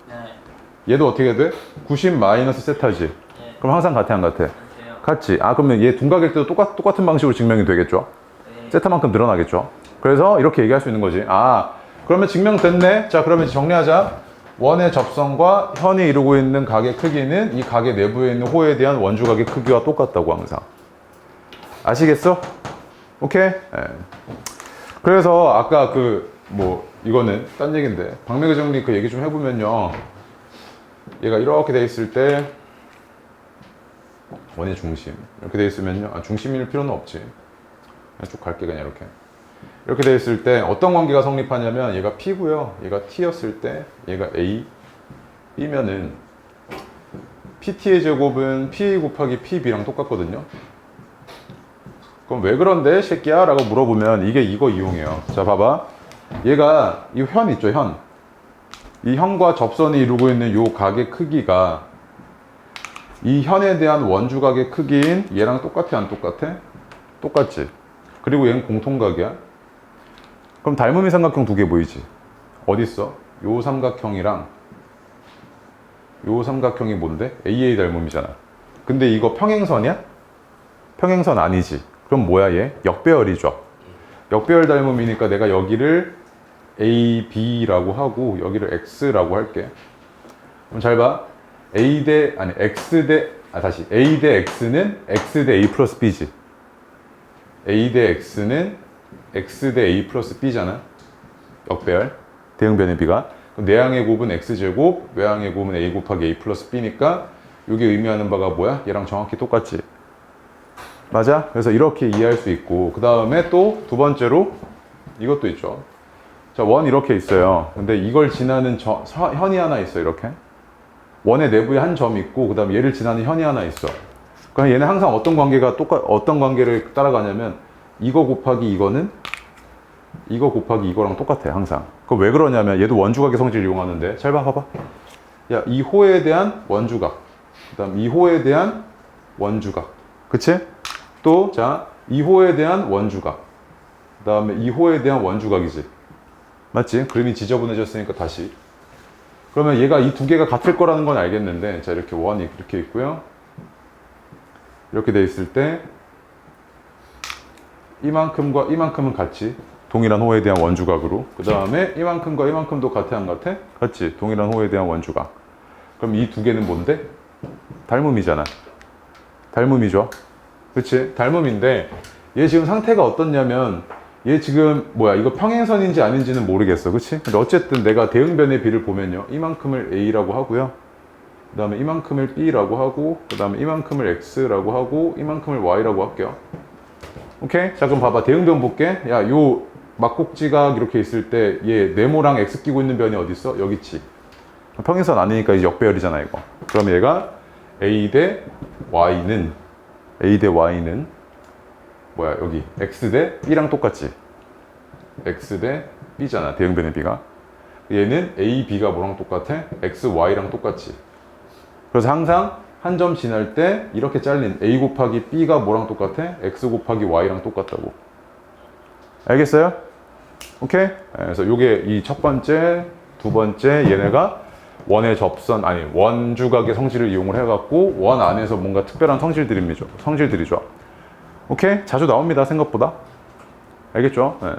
네. 얘도 어떻게 돼? 90 마이너스 세타지. 네. 그럼 항상 같아, 안 같아? 같아요. 같지. 아, 그러면 얘 둔각일 때도 똑같은 방식으로 증명이 되겠죠? 네. 세타만큼 늘어나겠죠? 그래서 이렇게 얘기할 수 있는 거지. 아, 그러면 증명됐네? 자, 그러면 정리하자. 원의 접선과 현이 이루고 있는 각의 크기는 이 각의 내부에 있는 호에 대한 원주각의 크기와 똑같다고 항상. 아시겠어? 오케이? 예. 그래서 아까 이거는 딴 얘기인데 박명의 정리 그 얘기 좀 해보면요. 얘가 이렇게 돼 있을 때 원의 중심 이렇게 돼 있으면요. 중심일 필요는 없지. 그냥 쭉 갈게 그냥 이렇게 돼 있을 때 어떤 관계가 성립하냐면 얘가 P고요. 얘가 T였을 때 얘가 A, B면은 PT의 제곱은 PA 곱하기 PB랑 똑같거든요. 그럼 왜 그런데 새끼야? 라고 물어보면 이게 이거 이용해요. 자, 봐봐. 얘가 이 현 있죠, 현. 이 현과 접선이 이루고 있는 요 각의 크기가 이 현에 대한 원주각의 크기인 얘랑 똑같아, 안 똑같아? 똑같지. 그리고 얘는 공통각이야. 그럼 닮음이 삼각형 두 개 보이지? 어딨어? 요 삼각형이랑 요 삼각형이 뭔데? AA 닮음이잖아. 근데 이거 평행선이야? 평행선 아니지. 그럼 뭐야 얘? 역배열이죠. 역배열 닮음이니까 내가 여기를 AB라고 하고 여기를 X라고 할게. 그럼 잘 봐. A 대 X는 X 대 A 플러스 B지. A 대 X는 X 대 A 플러스 B잖아. 역배열. 대응변의 B가. 그럼 내항의 곱은 X제곱, 외항의 곱은 A 곱하기 A 플러스 B니까 이게 의미하는 바가 뭐야? 얘랑 정확히 똑같지. 맞아? 그래서 이렇게 이해할 수 있고 그 다음에 또 두 번째로 이것도 있죠. 자, 원 이렇게 있어요. 근데 이걸 지나는 현이 하나 있어. 이렇게 원의 내부에 한 점이 있고 그 다음에 얘를 지나는 현이 하나 있어. 그럼 얘는 항상 어떤 관계를 따라가냐면 이거 곱하기 이거는 이거 곱하기 이거랑 똑같아 항상. 그거 왜 그러냐면 얘도 원주각의 성질을 이용하는데 잘 봐봐. 야, 이 호에 대한 원주각, 그 다음 이 호에 대한 원주각, 그치? 또 자, 이 호에 대한 원주각, 그 다음에 이 호에 대한 원주각이지. 맞지? 그림이 지저분해졌으니까 다시. 그러면 얘가 이 두 개가 같을 거라는 건 알겠는데, 자, 이렇게 원이 이렇게 있고요. 이렇게 돼 있을 때 이만큼과 이만큼은 같이 동일한 호에 대한 원주각으로, 그 다음에 이만큼과 이만큼도 같아, 안 같아? 같이 동일한 호에 대한 원주각. 그럼 이 두 개는 뭔데? 닮음이잖아. 닮음이죠. 그치? 닮음인데 얘 지금 상태가 어떻냐면 얘 지금 이거 평행선인지 아닌지는 모르겠어. 그치? 근데 어쨌든 내가 대응변의 B를 보면요, 이만큼을 A라고 하고요, 그 다음에 이만큼을 B라고 하고, 그 다음에 이만큼을 X라고 하고, 이만큼을 Y라고 할게요. 오케이? 자, 그럼 봐봐. 대응변 볼게. 야, 요 막곡지각 이렇게 있을 때 얘 네모랑 X 끼고 있는 변이 어디 있어? 여기 있지. 평행선 아니니까 이제 역배열이잖아 이거. 그럼 얘가 A 대 Y는 뭐야, 여기 X 대 B랑 똑같지. X 대 B잖아, 대응변의 B가. 얘는 A, B가 뭐랑 똑같아? X, Y랑 똑같지. 그래서 항상 한 점 지날 때 이렇게 잘린 A 곱하기 B가 뭐랑 똑같아? X 곱하기 Y랑 똑같다고. 알겠어요? 오케이? 그래서 요게 이 첫 번째, 두 번째 얘네가 원의 접선, 원주각의 성질을 이용을 해갖고 원 안에서 뭔가 특별한 성질들이죠. 오케이? 자주 나옵니다, 생각보다. 알겠죠? 네.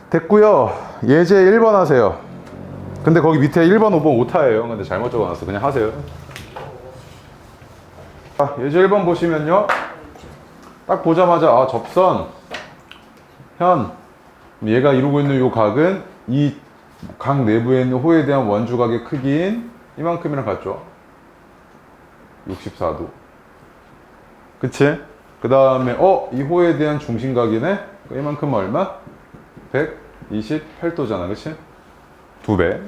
됐고요. 예제 1번 하세요. 근데 거기 밑에 1번, 5번 오타예요. 근데 잘못 적어놨어. 그냥 하세요. 자, 예제 1번 보시면요, 딱 보자마자 접선, 현, 얘가 이루고 있는 요 각은 이 각 내부에 있는 호에 대한 원주각의 크기인 이만큼이랑 같죠. 64도. 그치? 그 다음에 이 호에 대한 중심각이네? 이만큼은 얼마? 128도잖아. 그치? 2배.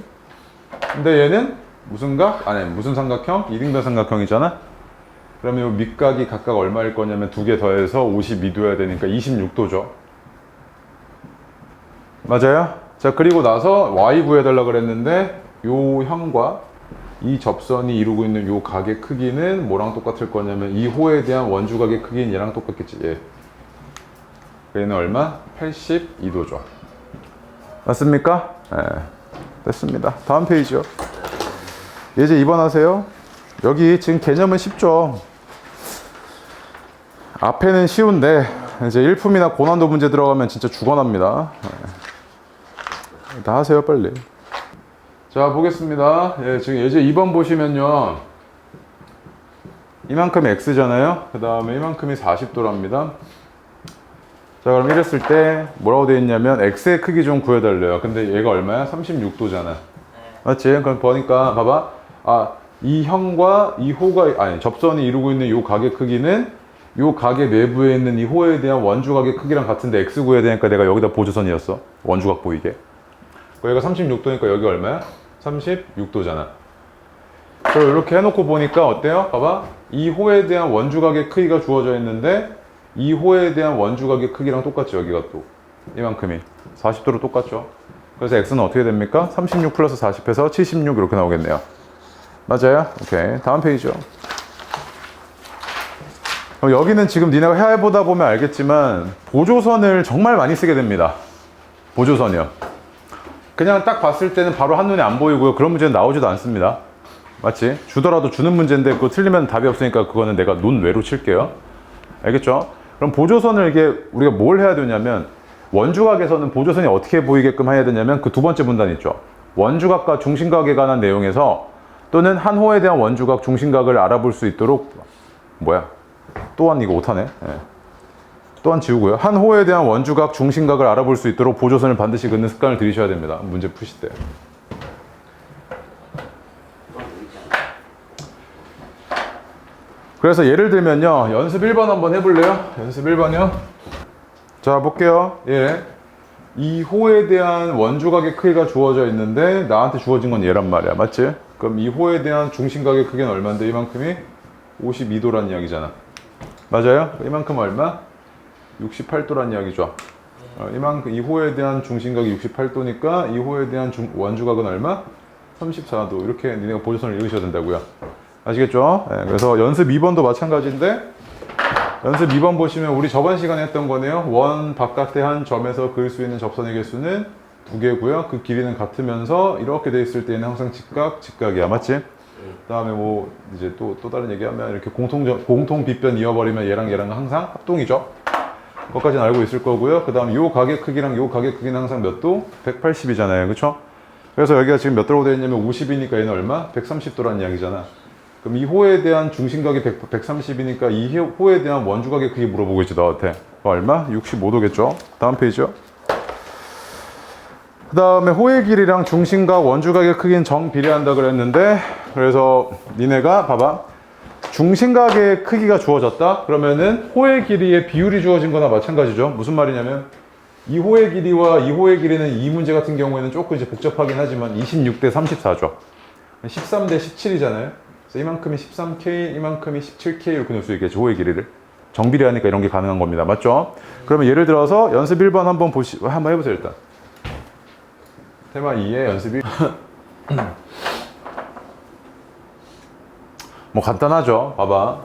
근데 얘는 무슨 각? 아니 무슨 삼각형? 이등변 삼각형이잖아. 그러면 이 밑각이 각각 얼마일 거냐면 두 개 더해서 52도여야 되니까 26도죠. 맞아요? 자, 그리고 나서 y 구해달라 그랬는데 요 형과 이 접선이 이루고 있는 요 각의 크기는 뭐랑 똑같을 거냐면 이 호에 대한 원주각의 크기는 얘랑 똑같겠지. 얘. 얘는 얼마? 82도죠. 맞습니까? 네, 됐습니다. 다음 페이지요. 예제 2번 하세요. 여기 지금 개념은 쉽죠. 앞에는 쉬운데 이제 일품이나 고난도 문제 들어가면 진짜 죽어납니다. 네. 다 하세요 빨리. 자 보겠습니다. 예, 지금 예제 2번 보시면요 이만큼이 x잖아요. 그 다음에 이만큼이 40도랍니다. 자 그럼 이랬을 때 뭐라고 되어 있냐면 x의 크기 좀 구해달래요. 근데 얘가 얼마야? 36도잖아. 맞지? 그럼 보니까 봐봐. 아, 이 형과 이 호가 아니 접선이 이루고 있는 이 각의 크기는 이 각의 내부에 있는 이 호에 대한 원주각의 크기랑 같은데 x 구해야 되니까 내가 여기다 보조선이었어. 원주각 보이게. 얘가 36도니까 여기 얼마야? 36도잖아. 그럼 이렇게 해놓고 보니까 어때요? 봐봐. 이 호에 대한 원주각의 크기가 주어져 있는데 이 호에 대한 원주각의 크기랑 똑같죠. 여기가 또 이만큼이 40도로 똑같죠. 그래서 x는 어떻게 됩니까? 36 플러스 40해서 76 이렇게 나오겠네요. 맞아요? 오케이. 다음 페이지요. 여기는 지금 니네가 해보다 보면 알겠지만 보조선을 정말 많이 쓰게 됩니다. 보조선이요. 그냥 딱 봤을 때는 바로 한눈에 안 보이고요. 그런 문제는 나오지도 않습니다. 맞지? 주더라도 주는 문제인데 그거 틀리면 답이 없으니까 그거는 내가 논외로 칠게요. 알겠죠? 그럼 보조선을 이게 우리가 뭘 해야 되냐면 원주각에서는 보조선이 어떻게 보이게끔 해야 되냐면 그 두 번째 문단 있죠. 원주각과 중심각에 관한 내용에서 또는 한 호에 대한 원주각, 중심각을 알아볼 수 있도록 또한 이거 못하네. 예. 또한 지우고요. 한 호에 대한 원주각, 중심각을 알아볼 수 있도록 보조선을 반드시 긋는 습관을 들이셔야 됩니다. 문제 푸실 때. 그래서 예를 들면요. 연습 1번 한번 해볼래요? 연습 1번이요. 자, 볼게요. 예. 이 호에 대한 원주각의 크기가 주어져 있는데 나한테 주어진 건 얘란 말이야. 맞지? 그럼 이 호에 대한 중심각의 크기는 얼마인데 이만큼이 52도란 이야기잖아. 맞아요? 이만큼 얼마? 68도란 이야기죠. 이만큼 이 호에 대한 중심각이 68도니까 이 호에 대한 원주각은 얼마? 34도. 이렇게 니네가 보조선을 읽으셔야 된다고요. 아시겠죠? 네, 그래서 연습 2번도 마찬가지인데 연습 2번 보시면 우리 저번 시간에 했던 거네요. 원 바깥의 한 점에서 그을 수 있는 접선의 개수는 2개고요. 그 길이는 같으면서 이렇게 돼 있을 때는 항상 직각이야. 맞지? 그 다음에 뭐 이제 또 다른 얘기하면 이렇게 공통 빗변 이어버리면 얘랑 항상 합동이죠. 그것까지는 알고 있을 거고요. 그 다음 요 각의 크기랑 요 각의 크기는 항상 몇 도? 180이잖아요. 그쵸? 그래서 여기가 지금 몇 도로 되어 있냐면 50이니까 얘는 얼마? 130도라는 이야기잖아. 그럼 이 호에 대한 중심각이 130이니까 이 호에 대한 원주각의 크기 물어보고 있지 너한테. 얼마? 65도겠죠? 다음 페이지요. 그 다음에 호의 길이랑 중심각, 원주각의 크기는 정비례한다 그랬는데 그래서 니네가 봐봐. 중심각의 크기가 주어졌다? 그러면은 호의 길이의 비율이 주어진 거나 마찬가지죠. 무슨 말이냐면 이 호의 길이와 이 호의 길이는 이 문제 같은 경우에는 조금 이제 복잡하긴 하지만 26대 34죠. 13대 17이잖아요. 그래서 이만큼이 13K, 이만큼이 17K 이렇게 넣을 수 있겠죠. 호의 길이를. 정비례하니까 이런 게 가능한 겁니다. 맞죠? 그러면 예를 들어서 연습 1번 한번 한번 해보세요, 일단. 테마 2의 연습 1. 뭐 간단하죠. 봐봐.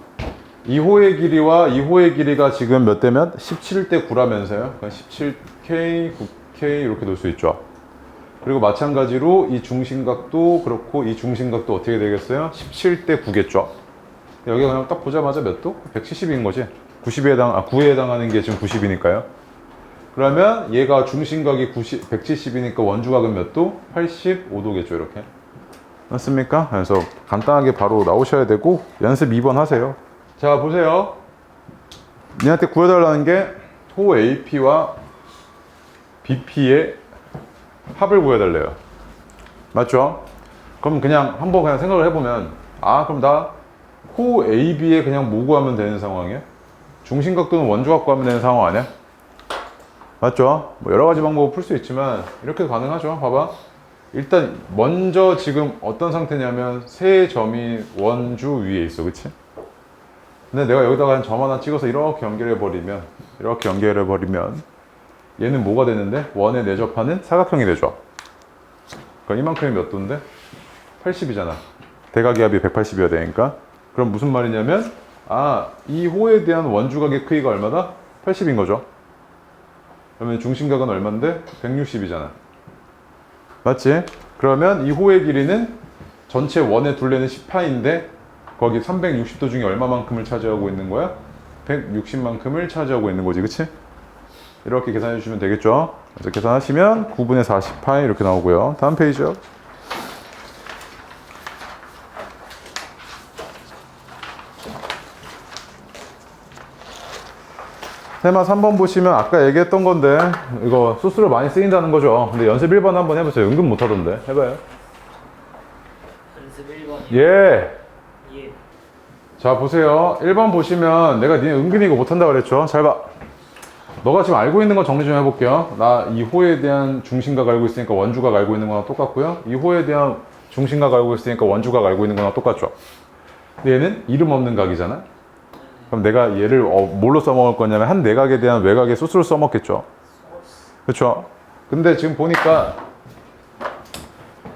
이 호의 길이와 이 호의 길이가 지금 몇 대면? 17대 9라면서요. 그러니까 17K, 9K 이렇게 놓을 수 있죠. 그리고 마찬가지로 이 중심각도 그렇고 이 중심각도 어떻게 되겠어요? 17대 9겠죠. 여기가 그냥 딱 보자마자 몇 도? 170인 거지. 9에 해당하는 게 지금 90이니까요. 그러면 얘가 중심각이 170이니까 원주각은 몇 도? 85도겠죠. 이렇게. 맞습니까? 그래서 간단하게 바로 나오셔야 되고 연습 2번 하세요. 자 보세요. 니한테 구해달라는 게 호 AP와 BP의 합을 구해달래요. 맞죠? 그럼 그냥 한번 그냥 생각을 해보면 그럼 나 호 AB에 그냥 뭐 구하면 되는 상황이야? 중심각도는 원주각 구하면 되는 상황 아니야? 맞죠? 뭐 여러 가지 방법을 풀 수 있지만 이렇게도 가능하죠. 봐봐. 일단 먼저 지금 어떤 상태냐면 세 점이 원주 위에 있어, 그치? 근데 내가 여기다가 한 점 하나 찍어서 이렇게 연결해버리면 얘는 뭐가 되는데? 원에 내접하는 사각형이 되죠. 그럼 이만큼이 몇 도인데? 80이잖아. 대각의 합이 180이어야 되니까. 그럼 무슨 말이냐면 이 호에 대한 원주각의 크기가 얼마다? 80인 거죠. 그러면 중심각은 얼마인데? 160이잖아. 맞지? 그러면 이 호의 길이는 전체 원의 둘레는 10파인데 거기 360도 중에 얼마만큼을 차지하고 있는 거야? 160만큼을 차지하고 있는 거지, 그치? 이렇게 계산해 주시면 되겠죠? 그래서 계산하시면 9분의 40파이 이렇게 나오고요. 다음 페이지요. 테마 3번 보시면 아까 얘기했던 건데 이거 수수료 많이 쓰인다는 거죠. 근데 연습 1번 한번 해보세요. 은근 못하던데. 해봐요. 연습 1번이요. 예. 예. 자 보세요. 1번 보시면 내가 니네 은근히 이거 못한다 그랬죠. 잘 봐. 너가 지금 알고 있는 거 정리 좀 해볼게요. 나 이 호에 대한 중심각 알고 있으니까 원주각 알고 있는 거랑 똑같고요. 이 호에 대한 중심각 알고 있으니까 원주각 알고 있는 거랑 똑같죠. 근데 얘는 이름 없는 각이잖아. 그럼 내가 얘를 뭘로 써먹을 거냐면 한 내각에 대한 외곽의 수수를 써먹겠죠. 그렇죠? 근데 지금 보니까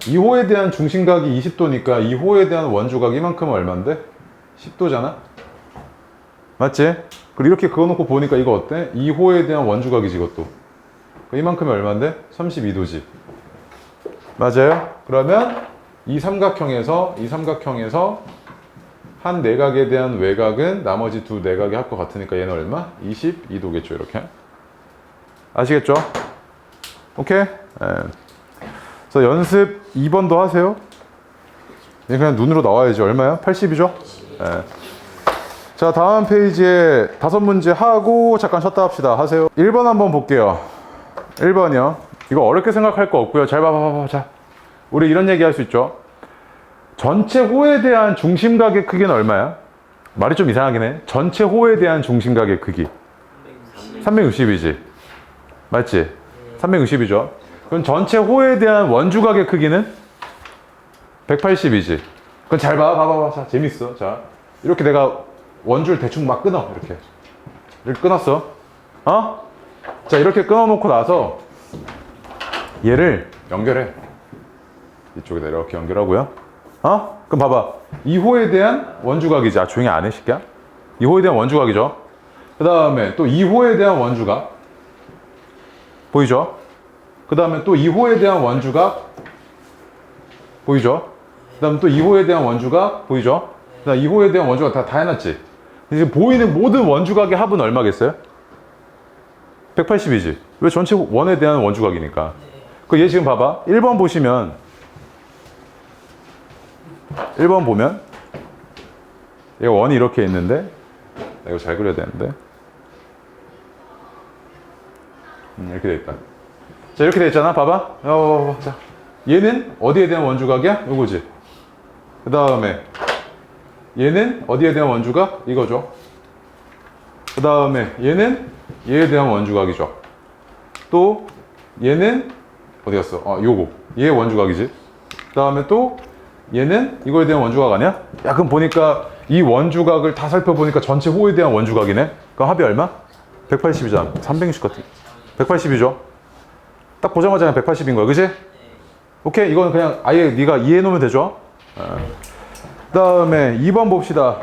이 호에 대한 중심각이 20도니까 이 호에 대한 원주각 이만큼은 얼만데? 10도잖아? 맞지? 그리고 이렇게 그어놓고 보니까 이거 어때? 이 호에 대한 원주각이지 이것도. 이만큼이 얼만데? 32도지. 맞아요? 그러면 이 삼각형에서 한 내각에 대한 외곽은 나머지 두 내각의 합과 같으니까 얘는 얼마? 22도겠죠, 이렇게. 아시겠죠? 오케이? 예. 그래서 연습 2번도 하세요. 그냥 눈으로 나와야지. 얼마야? 80이죠? 예. 자, 다음 페이지에 5문제 하고 잠깐 쉬었다 합시다. 하세요. 1번 한번 볼게요. 1번이요. 이거 어렵게 생각할 거 없고요. 잘 봐봐. 자, 우리 이런 얘기 할 수 있죠. 전체 호에 대한 중심각의 크기는 얼마야? 말이 좀 이상하긴 해. 전체 호에 대한 중심각의 크기 360이지. 맞지? 360이죠. 그럼 전체 호에 대한 원주각의 크기는 180이지. 그럼 잘 봐봐. 자, 재밌어. 자, 이렇게 내가 원주를 대충 막 끊어. 이렇게 끊었어. 자, 이렇게 끊어놓고 나서 얘를 연결해. 이쪽에다 이렇게 연결하고요. 그럼 봐봐. 이 호에 대한 원주각이지. 조용히 안 해, 새끼야. 이 호에 대한 원주각이죠. 그 다음에 또 이 호에 대한 원주각. 보이죠? 그 다음에 또 이 호에 대한 원주각. 보이죠? 그 다음에 또 이 호에 대한 원주각. 보이죠? 그 다음에 이 호에 대한 원주각 다 해놨지? 지금 보이는 모든 원주각의 합은 얼마겠어요? 180이지. 왜? 전체 원에 대한 원주각이니까. 그 얘 지금 봐봐. 1번 보시면 1번 보면 얘가 원이 이렇게 있는데 이거 잘 그려야 되는데 이렇게 돼 있다. 자, 이렇게 돼 있잖아. 봐봐. 자, 얘는 어디에 대한 원주각이야? 이거지. 그 다음에 얘는 어디에 대한 원주각? 이거죠. 그 다음에 얘는 얘에 대한 원주각이죠. 또 얘는 어디 갔어? 요거 얘의 원주각이지. 그 다음에 또 얘는 이거에 대한 원주각 아니야? 야, 그럼 보니까 이 원주각을 다 살펴보니까 전체 호에 대한 원주각이네? 그럼 합이 얼마? 180이잖아. 360 같은 180이죠. 딱 보자마자 그냥 180인 거야, 그지? 오케이, 이거는 그냥 아예 네가 이해해 놓으면 되죠. 그 다음에 2번 봅시다.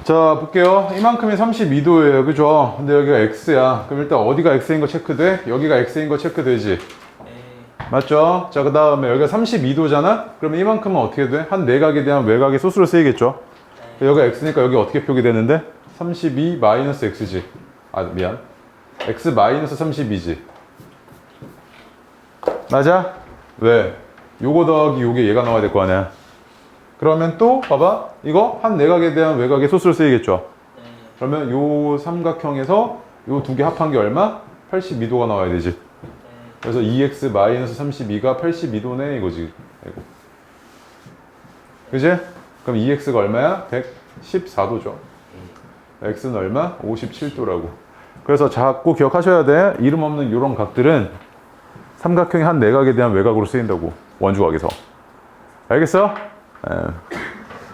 자, 볼게요. 이만큼이 32도예요, 그죠? 근데 여기가 x야. 그럼 일단 어디가 x인 거 체크돼? 여기가 x인 거 체크되지? 맞죠? 자, 그 다음에 여기가 32도잖아? 그러면 이만큼은 어떻게 돼? 한 내각에 대한 외곽의 소수로 쓰이겠죠? 여기가 x니까 여기 어떻게 표기되는데? 32 마이너스 x지. 미안. x 마이너스 32지. 맞아? 왜? 요거 더하기 요게 얘가 나와야 될 거 아니야? 그러면 또 봐봐. 이거 한 내각에 대한 외곽의 소수로 쓰이겠죠? 그러면 요 삼각형에서 요 두 개 합한 게 얼마? 82도가 나와야 되지. 그래서 2x 마이너스 32가 82도네 이거지. 그지? 그럼 2x가 얼마야? 114도죠. x는 얼마? 57도라고. 그래서 자꾸 기억하셔야 돼. 이름 없는 이런 각들은 삼각형이 한 내각에 대한 외곽으로 쓰인다고. 원주각에서. 알겠어?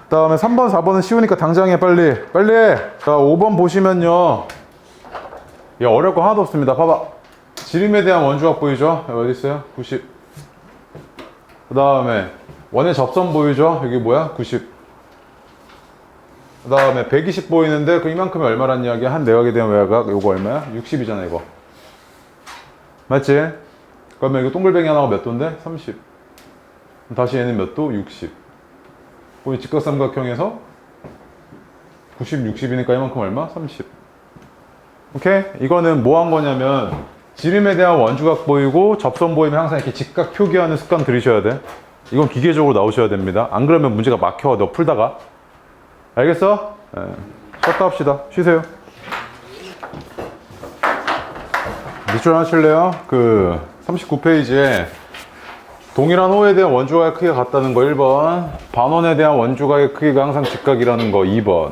다음에 3번, 4번은 쉬우니까 당장 해, 빨리. 빨리 해! 자, 5번 보시면요. 야, 어려울 거 하나도 없습니다. 봐봐. 지름에 대한 원주각 보이죠? 여기 어디 있어요? 90. 그 다음에 원의 접선 보이죠? 여기 뭐야? 90. 그 다음에 120 보이는데 그 이만큼이 얼마란 이야기야? 한 내각에 대한 외곽. 요거 얼마야? 60이잖아, 이거. 맞지? 그러면 이거 동글뱅이 하나가 몇 도인데? 30. 다시 얘는 몇 도? 60. 우리 직각삼각형에서 90, 60이니까 이만큼 얼마? 30. 오케이? 이거는 뭐 한 거냐면 지름에 대한 원주각 보이고 접선 보이면 항상 이렇게 직각 표기하는 습관 들이셔야 돼. 이건 기계적으로 나오셔야 됩니다. 안 그러면 문제가 막혀, 너 풀다가. 알겠어? 쉬었다 합시다. 쉬세요. 밑줄 하나 칠래요? 그 39페이지에 동일한 호에 대한 원주각의 크기가 같다는 거 1번, 반원에 대한 원주각의 크기가 항상 직각이라는 거 2번.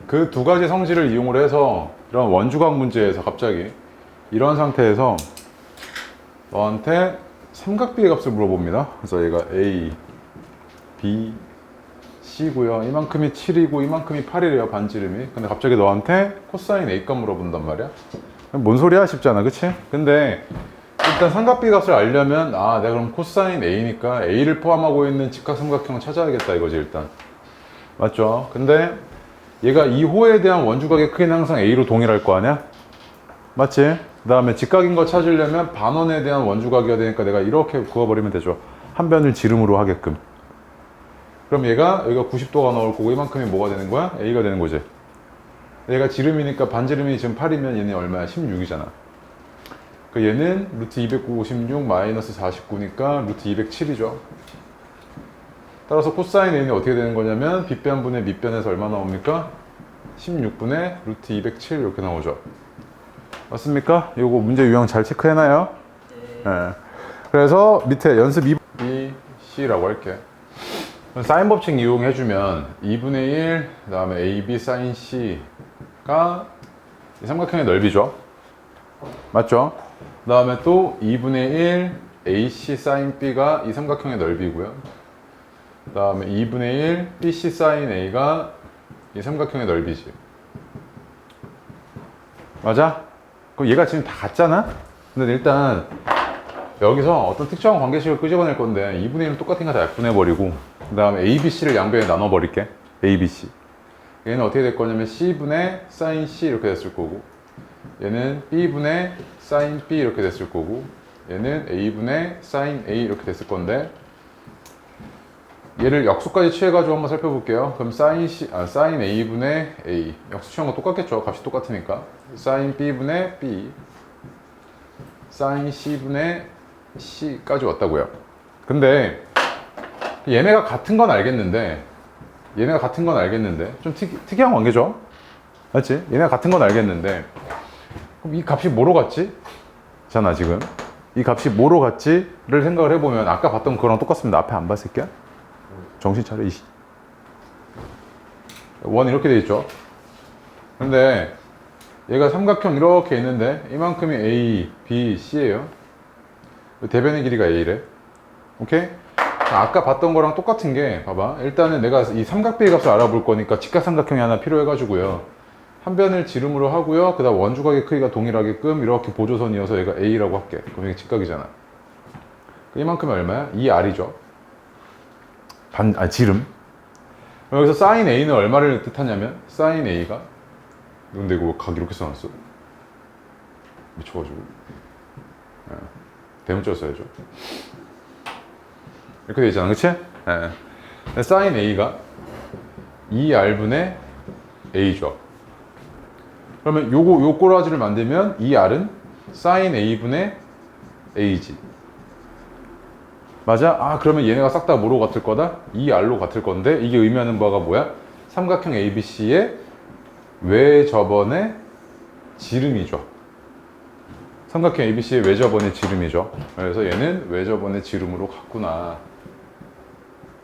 그 두 가지 성질을 이용을 해서 이런 원주각 문제에서 갑자기 이런 상태에서 너한테 삼각비의 값을 물어봅니다. 그래서 얘가 A, B, C고요. 이만큼이 7이고 이만큼이 8이래요, 반지름이. 근데 갑자기 너한테 코사인 A 값 물어본단 말이야. 뭔 소리야 싶잖아, 그치? 근데 일단 삼각비 값을 알려면 내가 그럼 코사인 A니까 A를 포함하고 있는 직각삼각형을 찾아야겠다 이거지 일단. 맞죠? 근데 얘가 이 호에 대한 원주각의 크기는 항상 A로 동일할 거 아니야? 맞지? 그 다음에 직각인 거 찾으려면 반원에 대한 원주각이어야 되니까 내가 이렇게 그어버리면 되죠. 한 변을 지름으로 하게끔. 그럼 얘가 여기가 90도가 나올 거고 이만큼이 뭐가 되는 거야? A가 되는 거지. 얘가 지름이니까 반지름이 지금 8이면 얘는 얼마야? 16이잖아. 그 얘는 루트 256 마이너스 49니까 루트 207이죠. 따라서 코사인 A는 어떻게 되는 거냐면 빗변분의 밑변에서 얼마 나옵니까? 16분의 루트 207 이렇게 나오죠. 맞습니까? 요거 문제 유형 잘 체크해놔요. 네. 그래서 밑에 연습 2, B, C라고 할게. 사인 법칙 이용해주면 2분의 1, 그 다음에 AB 사인 C가 이 삼각형의 넓이죠. 맞죠? 그 다음에 또 2분의 1, AC 사인 B가 이 삼각형의 넓이고요. 그 다음에 2분의 1, BC 사인 A가 이 삼각형의 넓이지. 맞아? 그럼 얘가 지금 다 같잖아? 근데 일단 여기서 어떤 특정한 관계식을 끄집어낼 건데 2분의 1은 똑같은 거 다 약분해버리고 그 다음에 ABC를 양변에 나눠버릴게. ABC. 얘는 어떻게 될 거냐면 C분의 사인 C 이렇게 됐을 거고 얘는 B분의 사인 B 이렇게 됐을 거고 얘는 A분의 사인 A 이렇게 됐을 건데 얘를 역수까지 취해가지고 한번 살펴볼게요. 그럼 사인 A분의 A 역수 취한 거 똑같겠죠? 값이 똑같으니까 사인 B분의 B 사인 C분의 C까지 왔다고요. 근데 얘네가 같은 건 알겠는데 좀 특이한 관계죠? 맞지? 얘네가 같은 건 알겠는데 그럼 이 값이 뭐로 같지? 잖아 지금 이 값이 뭐로 같지를 생각을 해보면 아까 봤던 거랑 똑같습니다. 앞에 안 봤을 게 정신 차려 이씨. 원 이렇게 돼 있죠. 근데 얘가 삼각형 이렇게 있는데 이만큼이 A, B, C예요. 대변의 길이가 A래. 오케이? 아까 봤던 거랑 똑같은 게 봐봐. 일단은 내가 이 삼각비의 값을 알아볼 거니까 직각삼각형이 하나 필요해가지고요. 한 변을 지름으로 하고요. 그 다음 원주각의 크기가 동일하게끔 이렇게 보조선 이어서 얘가 A라고 할게. 그럼 이게 직각이잖아. 이만큼이 얼마야? 2R이죠. 지름. 여기서 사인 A는 얼마를 뜻하냐면 사인 A가 근데 이거 각 이렇게 써놨어. 미쳐가지고 대문자 써야죠. 이렇게 돼 있잖아, 그치? 사인 A가 2R분의 A죠. 그러면 요 꼬라지를 만들면 2R은 사인 A분의 A지. 맞아? 그러면 얘네가 싹 다 뭐로 같을 거다? 2R로 같을 건데 이게 의미하는 바가 뭐야? 삼각형 ABC의 외접원의 지름이죠. 삼각형 ABC의 외접원의 지름이죠. 그래서 얘는 외접원의 지름으로 같구나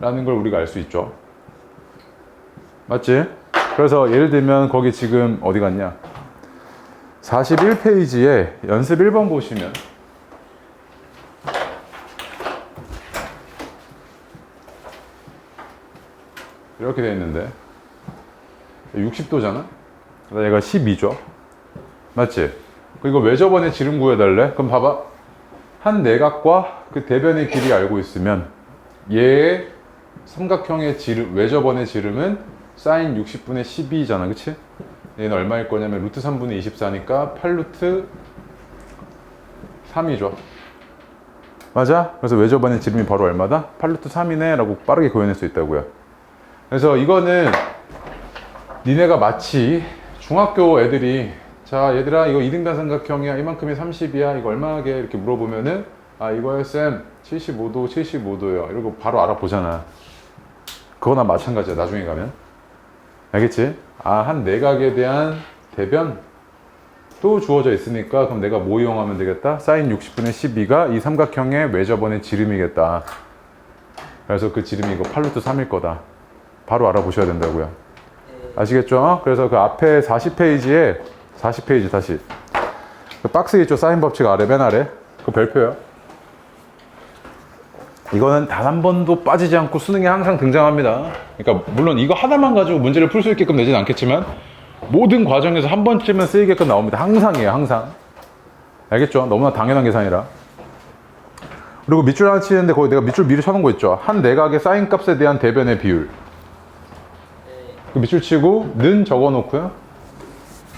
라는 걸 우리가 알 수 있죠. 맞지? 그래서 예를 들면 거기 지금 어디 갔냐? 41페이지에 연습 1번 보시면 이렇게 되어 있는데 60도잖아? 얘가 12죠? 맞지? 이거 외접원의 지름 구해달래? 그럼 봐봐. 한 내각과 그 대변의 길이 알고 있으면 얘의 삼각형의 지름, 외접원의 지름은 사인 60분의 12잖아. 그치? 얘는 얼마일 거냐면 루트 3분의 24니까 8루트 3이죠. 맞아? 그래서 외접원의 지름이 바로 얼마다? 8루트 3이네 라고 빠르게 구해낼 수 있다고요. 그래서 이거는 니네가 마치 중학교 애들이 자 얘들아 이거 2등변 삼각형이야 이만큼이 30이야 이거 얼마게 이렇게 물어보면은 아 이거요 쌤 75도 75도요 이러고 바로 알아보잖아. 그거나 마찬가지야 나중에 가면. 알겠지? 아 한 내각에 대한 대변 또 주어져 있으니까 그럼 내가 뭐 이용하면 되겠다? 사인 60분의 12가 이 삼각형의 외접원의 지름이겠다. 그래서 그 지름이 이거 8루트 3일 거다. 바로 알아보셔야 된다고요. 네. 아시겠죠? 그래서 그 앞에 40페이지에 40페이지 다시 그 박스 있죠? 사인 법칙 아래 맨 아래 그 별표요. 이거는 단 한 번도 빠지지 않고 수능에 항상 등장합니다. 그러니까 물론 이거 하나만 가지고 문제를 풀 수 있게끔 내진 않겠지만 모든 과정에서 한 번쯤은 쓰이게끔 나옵니다. 항상이에요, 항상. 알겠죠? 너무나 당연한 계산이라. 그리고 밑줄 하나 치는데 거기 내가 밑줄 미리 쳐놓은 거 있죠? 한 내각의 사인 값에 대한 대변의 비율. 네. 그 밑줄 치고 는 적어놓고요.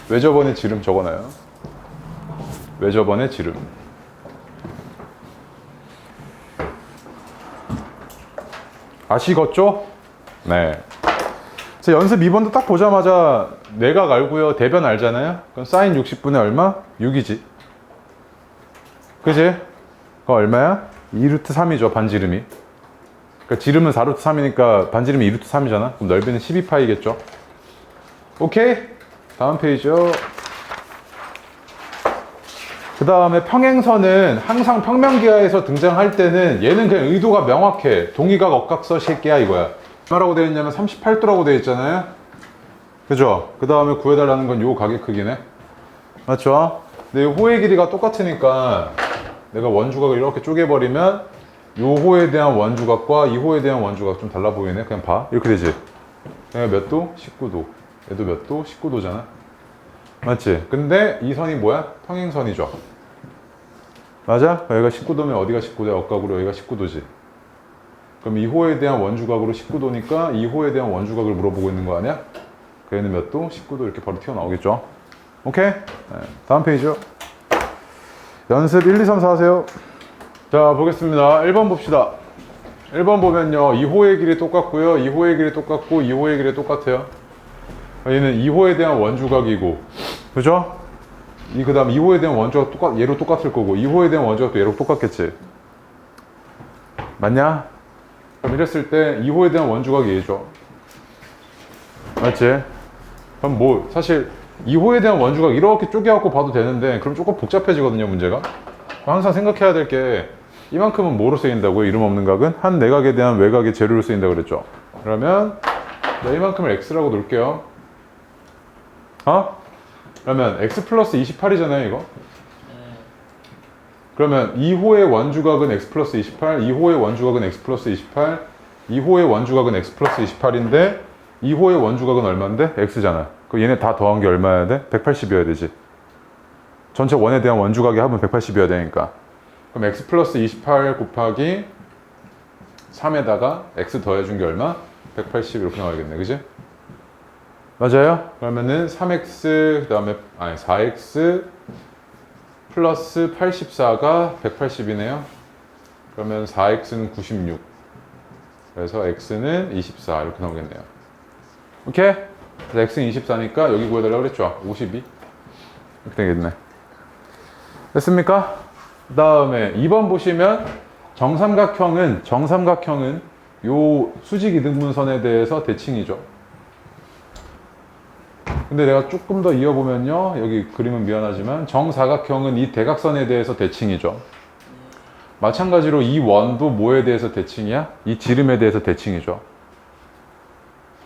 외접원의 지름 적어놔요. 외접원의 지름. 아시겠죠? 네. 그래서 연습 2번도 딱 보자마자 내각 알고요. 대변 알잖아요. 그럼 사인 60분의 얼마? 6이지. 그지? 그거 얼마야? 2루트 3이죠. 반지름이. 그러니까 지름은 4루트 3이니까 반지름이 2루트 3이잖아. 그럼 넓이는 12파이겠죠. 오케이? 다음 페이지요. 그 다음에 평행선은 항상 평면기하에서 등장할 때는 얘는 그냥 의도가 명확해. 동의각 억각서 새끼야 이거야. 얼마라고 되어 있냐면 38도라고 되어 있잖아요. 그죠? 그 다음에 구해달라는 건 요 각의 크기네. 맞죠? 근데 이 호의 길이가 똑같으니까 내가 원주각을 이렇게 쪼개버리면 요 호에 대한 원주각과 이 호에 대한 원주각 좀 달라 보이네. 그냥 봐. 이렇게 되지. 얘가 몇 도? 19도. 얘도 몇 도? 19도잖아. 맞지? 근데 이 선이 뭐야? 평행선이죠. 맞아? 여기가 19도면 어디가 19도야? 억각으로 여기가 19도지. 그럼 이 호에 대한 원주각으로 19도니까 이 호에 대한 원주각을 물어보고 있는 거 아니야? 그 얘는 몇 도? 19도 이렇게 바로 튀어나오겠죠? 오케이? 네. 다음 페이지요. 연습 1, 2, 3, 4 하세요. 자, 보겠습니다. 1번 봅시다. 1번 보면요. 이 호의 길이 똑같고요. 이 호의 길이 똑같고 이 호의 길이 똑같아요. 얘는 2호에 대한 원주각이고, 그죠? 그 다음 2호에 대한 원주각 얘로 똑같을 거고, 2호에 대한 원주각도 얘로 똑같겠지. 맞냐? 그럼 이랬을 때 2호에 대한 원주각이 얘죠. 맞지? 그럼 뭐, 사실 2호에 대한 원주각 이렇게 쪼개갖고 봐도 되는데, 그럼 조금 복잡해지거든요, 문제가. 항상 생각해야 될 게, 이만큼은 뭐로 쓰인다고요? 이름 없는 각은? 한 내각에 대한 외각의 재료로 쓰인다고 그랬죠. 그러면, 이만큼을 x라고 놓을게요. 그러면 x 플러스 28이잖아요 이거. 그러면 2호의 원주각은 x 플러스 28, 2호의 원주각은 x 플러스 28, 2호의 원주각은 x 플러스 28인데 2호의 원주각은 얼마인데? x잖아. 그럼 얘네 다 더한 게 얼마여야 돼? 180이어야 되지. 전체 원에 대한 원주각의 합은 180이어야 되니까. 그럼 x 플러스 28 곱하기 3에다가 x 더해준 게 얼마? 180 이렇게 나와야겠네, 그지? 맞아요? 그러면은 3x, 그 다음에, 4x 플러스 84가 180이네요. 그러면 4x는 96. 그래서 x는 24. 이렇게 나오겠네요. 오케이? 그래서 x는 24니까 여기 구해달라고 그랬죠? 52. 이렇게 되겠네. 됐습니까? 그 다음에 2번 보시면 정삼각형은 요 수직 이등분선에 대해서 대칭이죠. 근데 내가 조금 더 이어보면요. 여기 그림은 미안하지만 정사각형은 이 대각선에 대해서 대칭이죠. 마찬가지로 이 원도 뭐에 대해서 대칭이야? 이 지름에 대해서 대칭이죠.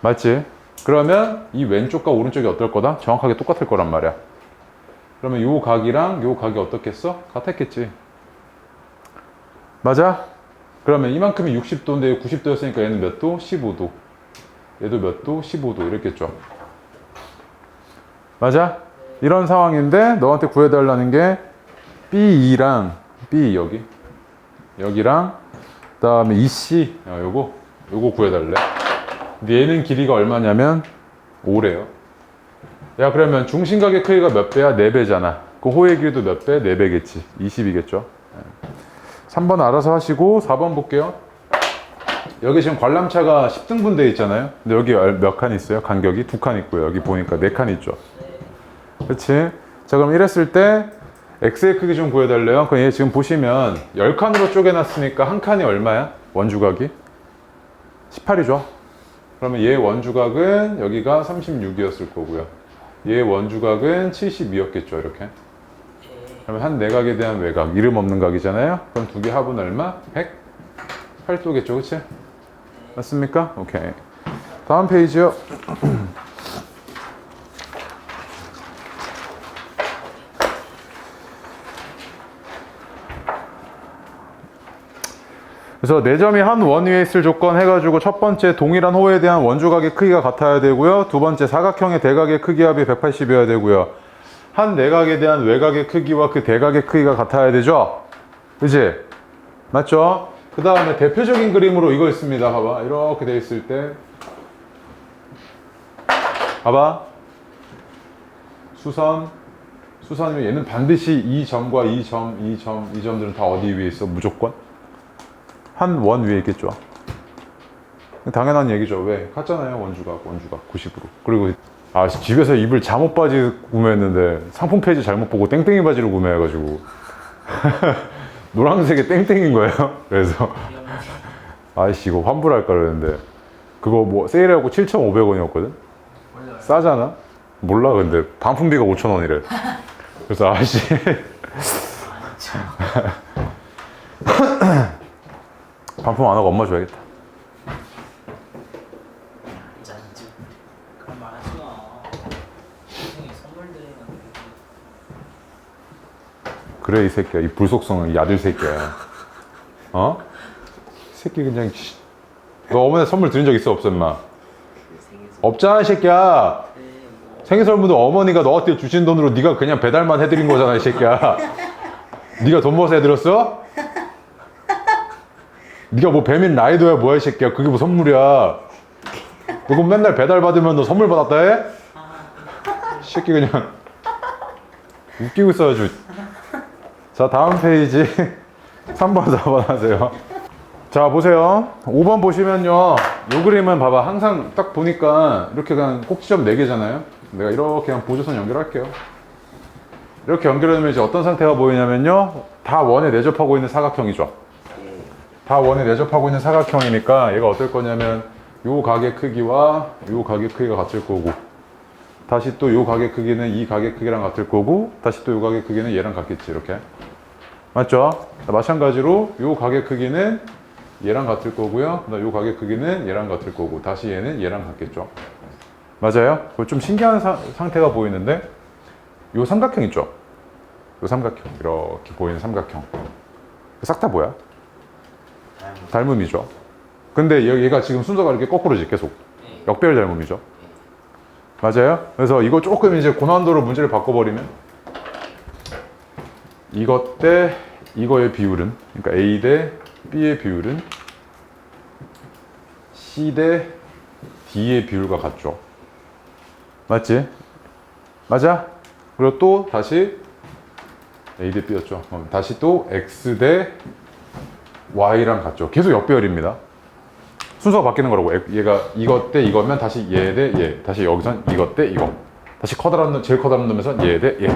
맞지? 그러면 이 왼쪽과 오른쪽이 어떨 거다? 정확하게 똑같을 거란 말이야. 그러면 요 각이랑 요 각이 어떻겠어? 같았겠지. 맞아? 그러면 이만큼이 60도인데 90도였으니까 얘는 몇 도? 15도. 얘도 몇 도? 15도 이랬겠죠. 맞아? 이런 상황인데 너한테 구해달라는 게 B2랑 B 여기랑 그 다음에 EC 요거 구해달래. 근데 얘는 길이가 얼마냐면 5래요. 야 그러면 중심각의 크기가 몇 배야? 4배잖아. 그 호의 길이도 몇 배? 4배겠지. 20이겠죠. 3번 알아서 하시고 4번 볼게요. 여기 지금 관람차가 10등분 돼 있잖아요. 근데 여기 몇 칸 있어요? 간격이 2칸 있고요. 여기 보니까 4칸 있죠. 그렇지? 자 그럼 이랬을 때 X의 크기 좀 구해달래요. 그럼 얘 지금 보시면 10칸으로 쪼개놨으니까 한 칸이 얼마야? 원주각이? 18이죠. 그러면 얘 원주각은 여기가 36이었을 거고요. 얘 원주각은 72였겠죠. 이렇게. 그러면 한 내각에 대한 외각, 이름 없는 각이잖아요. 그럼 두 개 합은 얼마? 108도겠죠. 그치? 맞습니까? 오케이. 다음 페이지요. 그래서 4점이 한 원 위에 있을 조건 해가지고 첫 번째 동일한 호에 대한 원주각의 크기가 같아야 되고요. 두 번째 사각형의 대각의 크기 합이 180이어야 되고요. 한 내각에 대한 외각의 크기와 그 대각의 크기가 같아야 되죠? 그치? 맞죠? 그 다음에 대표적인 그림으로 이거 있습니다. 봐봐. 이렇게 돼 있을 때 봐봐. 수선이면 얘는 반드시 이 점과 이 점들은 다 어디 위에 있어? 무조건? 한 원 위에 있겠죠. 당연한 얘기죠. 왜? 같잖아요. 원주각 90으로. 그리고 집에서 입을 잠옷 바지 구매했는데 상품 페이지 잘못 보고 땡땡이 바지를 구매해가지고 노란색이 땡땡인 거예요. 그래서 아이씨 이거 환불할까 그랬는데 그거 뭐 세일하고 7,500원이었거든. 싸잖아. 몰라. 근데 반품비가 5,000원이래. 그래서 아이씨 반품 안 하고 엄마 줘야겠다. 그런 말 하지 마. 선생님 선물 드리면 그래 이 새끼야. 이 불속성은 이 아들 새끼야. 어? 이 새끼 그냥 너 어머니 선물 드린 적 있어 없어 임마? 없잖아 이 새끼야. 생일 선물도 어머니가 너한테 주신 돈으로 네가 그냥 배달만 해드린 거잖아 이 새끼야. 네가 돈 모아서 해드렸어? 네가 뭐 배민 라이더야 뭐야 이 새끼야. 그게 뭐 선물이야. 너 그럼 맨날 배달 받으면 너 선물 받았다 해? 이 새끼 그냥 웃기고 있어야지. 자 다음 페이지 3번 4번 하세요. 자 보세요. 5번 보시면요 요 그림은 봐봐. 항상 딱 보니까 이렇게 그냥 꼭지점 4개잖아요. 내가 이렇게 그냥 보조선 연결할게요. 이렇게 연결하면 이제 어떤 상태가 보이냐면요 다 원에 내접하고 있는 사각형이죠. 다 원에 내접하고 있는 사각형이니까 얘가 어떨 거냐면 요 각의 크기와 요 각의 크기가 같을 거고 다시 또 요 각의 크기는 이 각의 크기랑 같을 거고 다시 또 요 각의 크기는 얘랑 같겠지. 이렇게 맞죠? 마찬가지로 요 각의 크기는 얘랑 같을 거고요. 요 각의 크기는 얘랑 같을 거고 다시 얘는 얘랑 같겠죠. 맞아요? 좀 신기한 상태가 보이는데 요 삼각형 있죠? 요 삼각형 이렇게 보이는 삼각형 싹 다 뭐야? 닮음이죠. 근데 얘가 지금 순서가 이렇게 거꾸로지 계속 역배열 닮음이죠. 맞아요? 그래서 이거 조금 이제 고난도로 문제를 바꿔버리면 이것 대 이거의 비율은 그러니까 A 대 B의 비율은 C 대 D의 비율과 같죠. 맞지? 맞아? 그리고 또 다시 A 대 B였죠. 다시 또 X 대 Y랑 같죠. 계속 역배열입니다. 순서가 바뀌는 거라고. 얘가 이것 대 이거면 다시 얘 대 얘. 다시 여기선 이것 대 이거. 다시 커다란 놈, 제일 커다란 놈에선 얘 대 얘.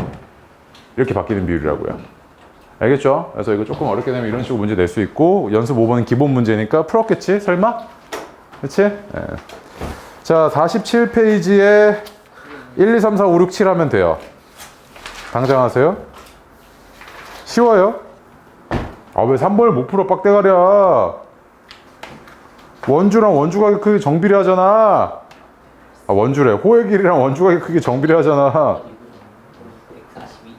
이렇게 바뀌는 비율이라고요. 알겠죠? 그래서 이거 조금 어렵게 되면 이런 식으로 문제 낼 수 있고 연습 5번은 기본 문제니까 풀었겠지? 설마? 그치? 네. 자, 47페이지에 1, 2, 3, 4, 5, 6, 7 하면 돼요. 당장 하세요. 쉬워요? 아, 왜 3번을 못 풀어, 빡대가리야. 원주랑 원주각의 크기 정비례하잖아. 아, 원주래. 호의 길이랑 원주각의 크기 정비례하잖아. 142.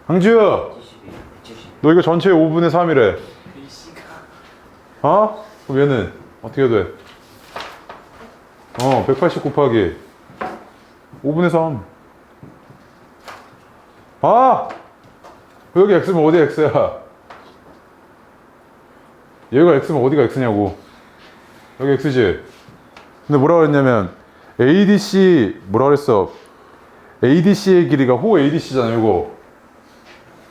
강지우 72, 170. 너 이거 전체 5분의 3이래. 글씨가. 어? 그럼 얘는 어떻게 돼? 180 곱하기 5분의 3. 아! 여기 x면 어디 x야? 얘가 x면 어디가 x냐고. 여기 x지? 근데 뭐라 그랬냐면 ADC 뭐라 그랬어? ADC의 길이가 호 ADC잖아 이거.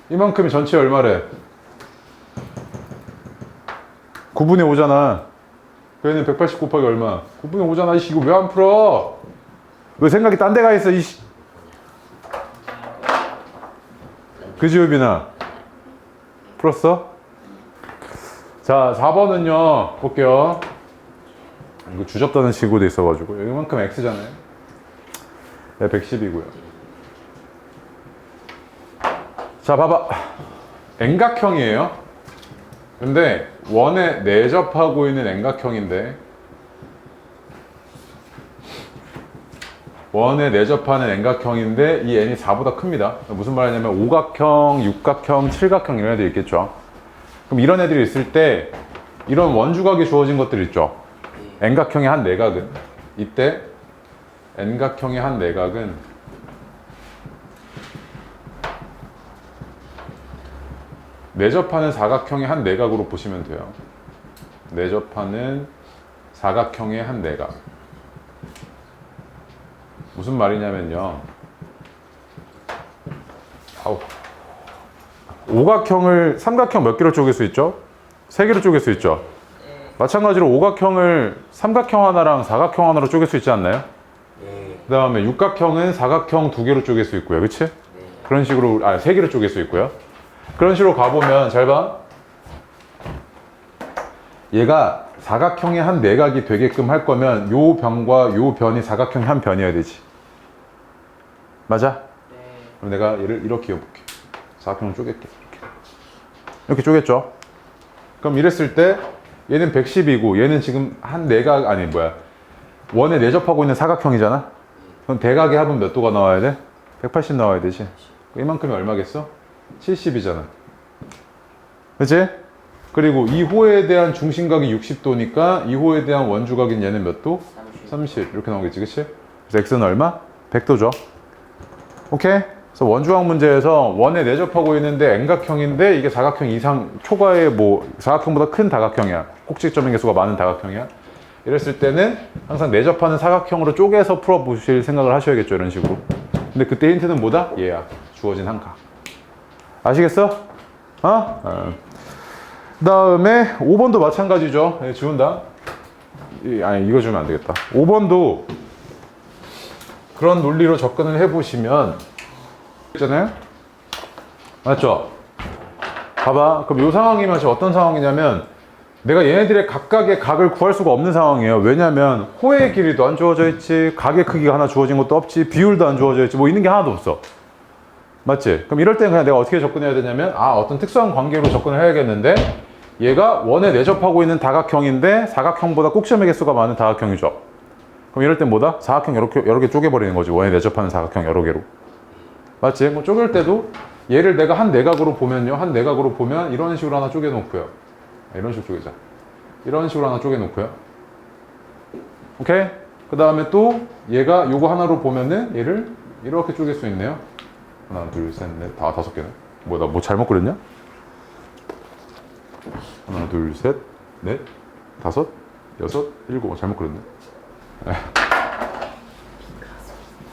이만큼이 전체 얼마래? 9분의 5잖아. 얘는 180 곱하기 얼마? 9분의 5잖아. 이씨, 이거 왜 안 풀어? 왜 생각이 딴 데 가 있어, 이씨. 그지, 유빈아? 풀었어? 자, 4번은요, 볼게요. 이거 주접다는 식으로 돼 있어가지고. 여기만큼 x잖아요. 네, 110이고요. 자, 봐봐. N각형이에요. 근데 원에 내접하고 있는 N각형인데 원에 내접하는 N각형인데 이 N이 4보다 큽니다. 무슨 말이냐면 오각형, 육각형, 칠각형 이런 애들이 있겠죠. 그럼 이런 애들이 있을 때 이런 원주각이 주어진 것들 있죠. N각형의 한 내각은 이때 N각형의 한 내각은 내접하는 사각형의 한 내각으로 보시면 돼요. 내접하는 사각형의 한 내각. 무슨 말이냐면요. 오각형을 삼각형 몇 개로 쪼갤 수 있죠? 3개로 쪼갤 수 있죠? 마찬가지로 오각형을 삼각형 하나랑 사각형 하나로 쪼갤 수 있지 않나요? 그 다음에 육각형은 사각형 2개로 쪼갤 수 있고요. 그치? 그런 식으로 3개로 쪼갤 수 있고요. 그런 식으로 가보면 잘 봐. 얘가 사각형의 한 내각이 되게끔 할 거면 요 변과 요 변이 사각형의 한 변이어야 되지. 맞아? 네. 그럼 내가 얘를 이렇게 이어볼게. 사각형을 쪼갤게. 이렇게 쪼갰죠? 그럼 이랬을 때 얘는 110이고 얘는 지금 한 내각 아니 뭐야 원에 내접하고 있는 사각형이잖아. 그럼 대각의 합은 몇 도가 나와야 돼? 180 나와야 되지. 이만큼이 얼마겠어? 70이잖아. 그치? 그리고 이 호에 대한 중심각이 60도니까 이 호에 대한 원주각인 얘는 몇 도? 30 이렇게 나오겠지. 그치? 그래서 x는 얼마? 100도죠. 오케이? 그래서 원주각 문제에서 원에 내접하고 있는데 N각형인데 이게 사각형 이상 초과의 뭐 사각형보다 큰 다각형이야. 꼭지점의 개수가 많은 다각형이야. 이랬을 때는 항상 내접하는 사각형으로 쪼개서 풀어보실 생각을 하셔야겠죠. 이런 식으로. 근데 그때 힌트는 뭐다? 얘야. 주어진 한 각. 아시겠어? 그 다음에 5번도 마찬가지죠. 네, 지운다. 아니, 이거 주면 안 되겠다. 5번도 그런 논리로 접근을 해보시면, 있잖아요? 맞죠? 봐봐. 그럼 이 상황이면 어떤 상황이냐면, 내가 얘네들의 각각의 각을 구할 수가 없는 상황이에요. 왜냐면, 호의 길이도 안 주어져 있지, 각의 크기가 하나 주어진 것도 없지, 비율도 안 주어져 있지, 뭐 있는 게 하나도 없어. 맞지? 그럼 이럴 때는 그냥 내가 어떻게 접근해야 되냐면 어떤 특수한 관계로 접근을 해야겠는데 얘가 원에 내접하고 있는 다각형인데 사각형보다 꼭지점의 개수가 많은 다각형이죠. 그럼 이럴 땐 뭐다? 사각형 여러 개 쪼개버리는 거지. 원에 내접하는 사각형 여러 개로. 맞지? 뭐 쪼갤 때도 얘를 내가 한 내각으로 보면요. 한 내각으로 보면 이런 식으로 하나 쪼개놓고요. 이런 식으로 쪼개자. 이런 식으로 하나 쪼개놓고요. 오케이? 그 다음에 또 얘가 요거 하나로 보면은 얘를 이렇게 쪼갤 수 있네요. 하나, 둘, 셋, 넷, 다섯 개네. 뭐, 나 뭐 잘못 그렸냐? 하나, 둘, 셋, 넷, 다섯, 여섯, 일곱. 잘못 그렸네.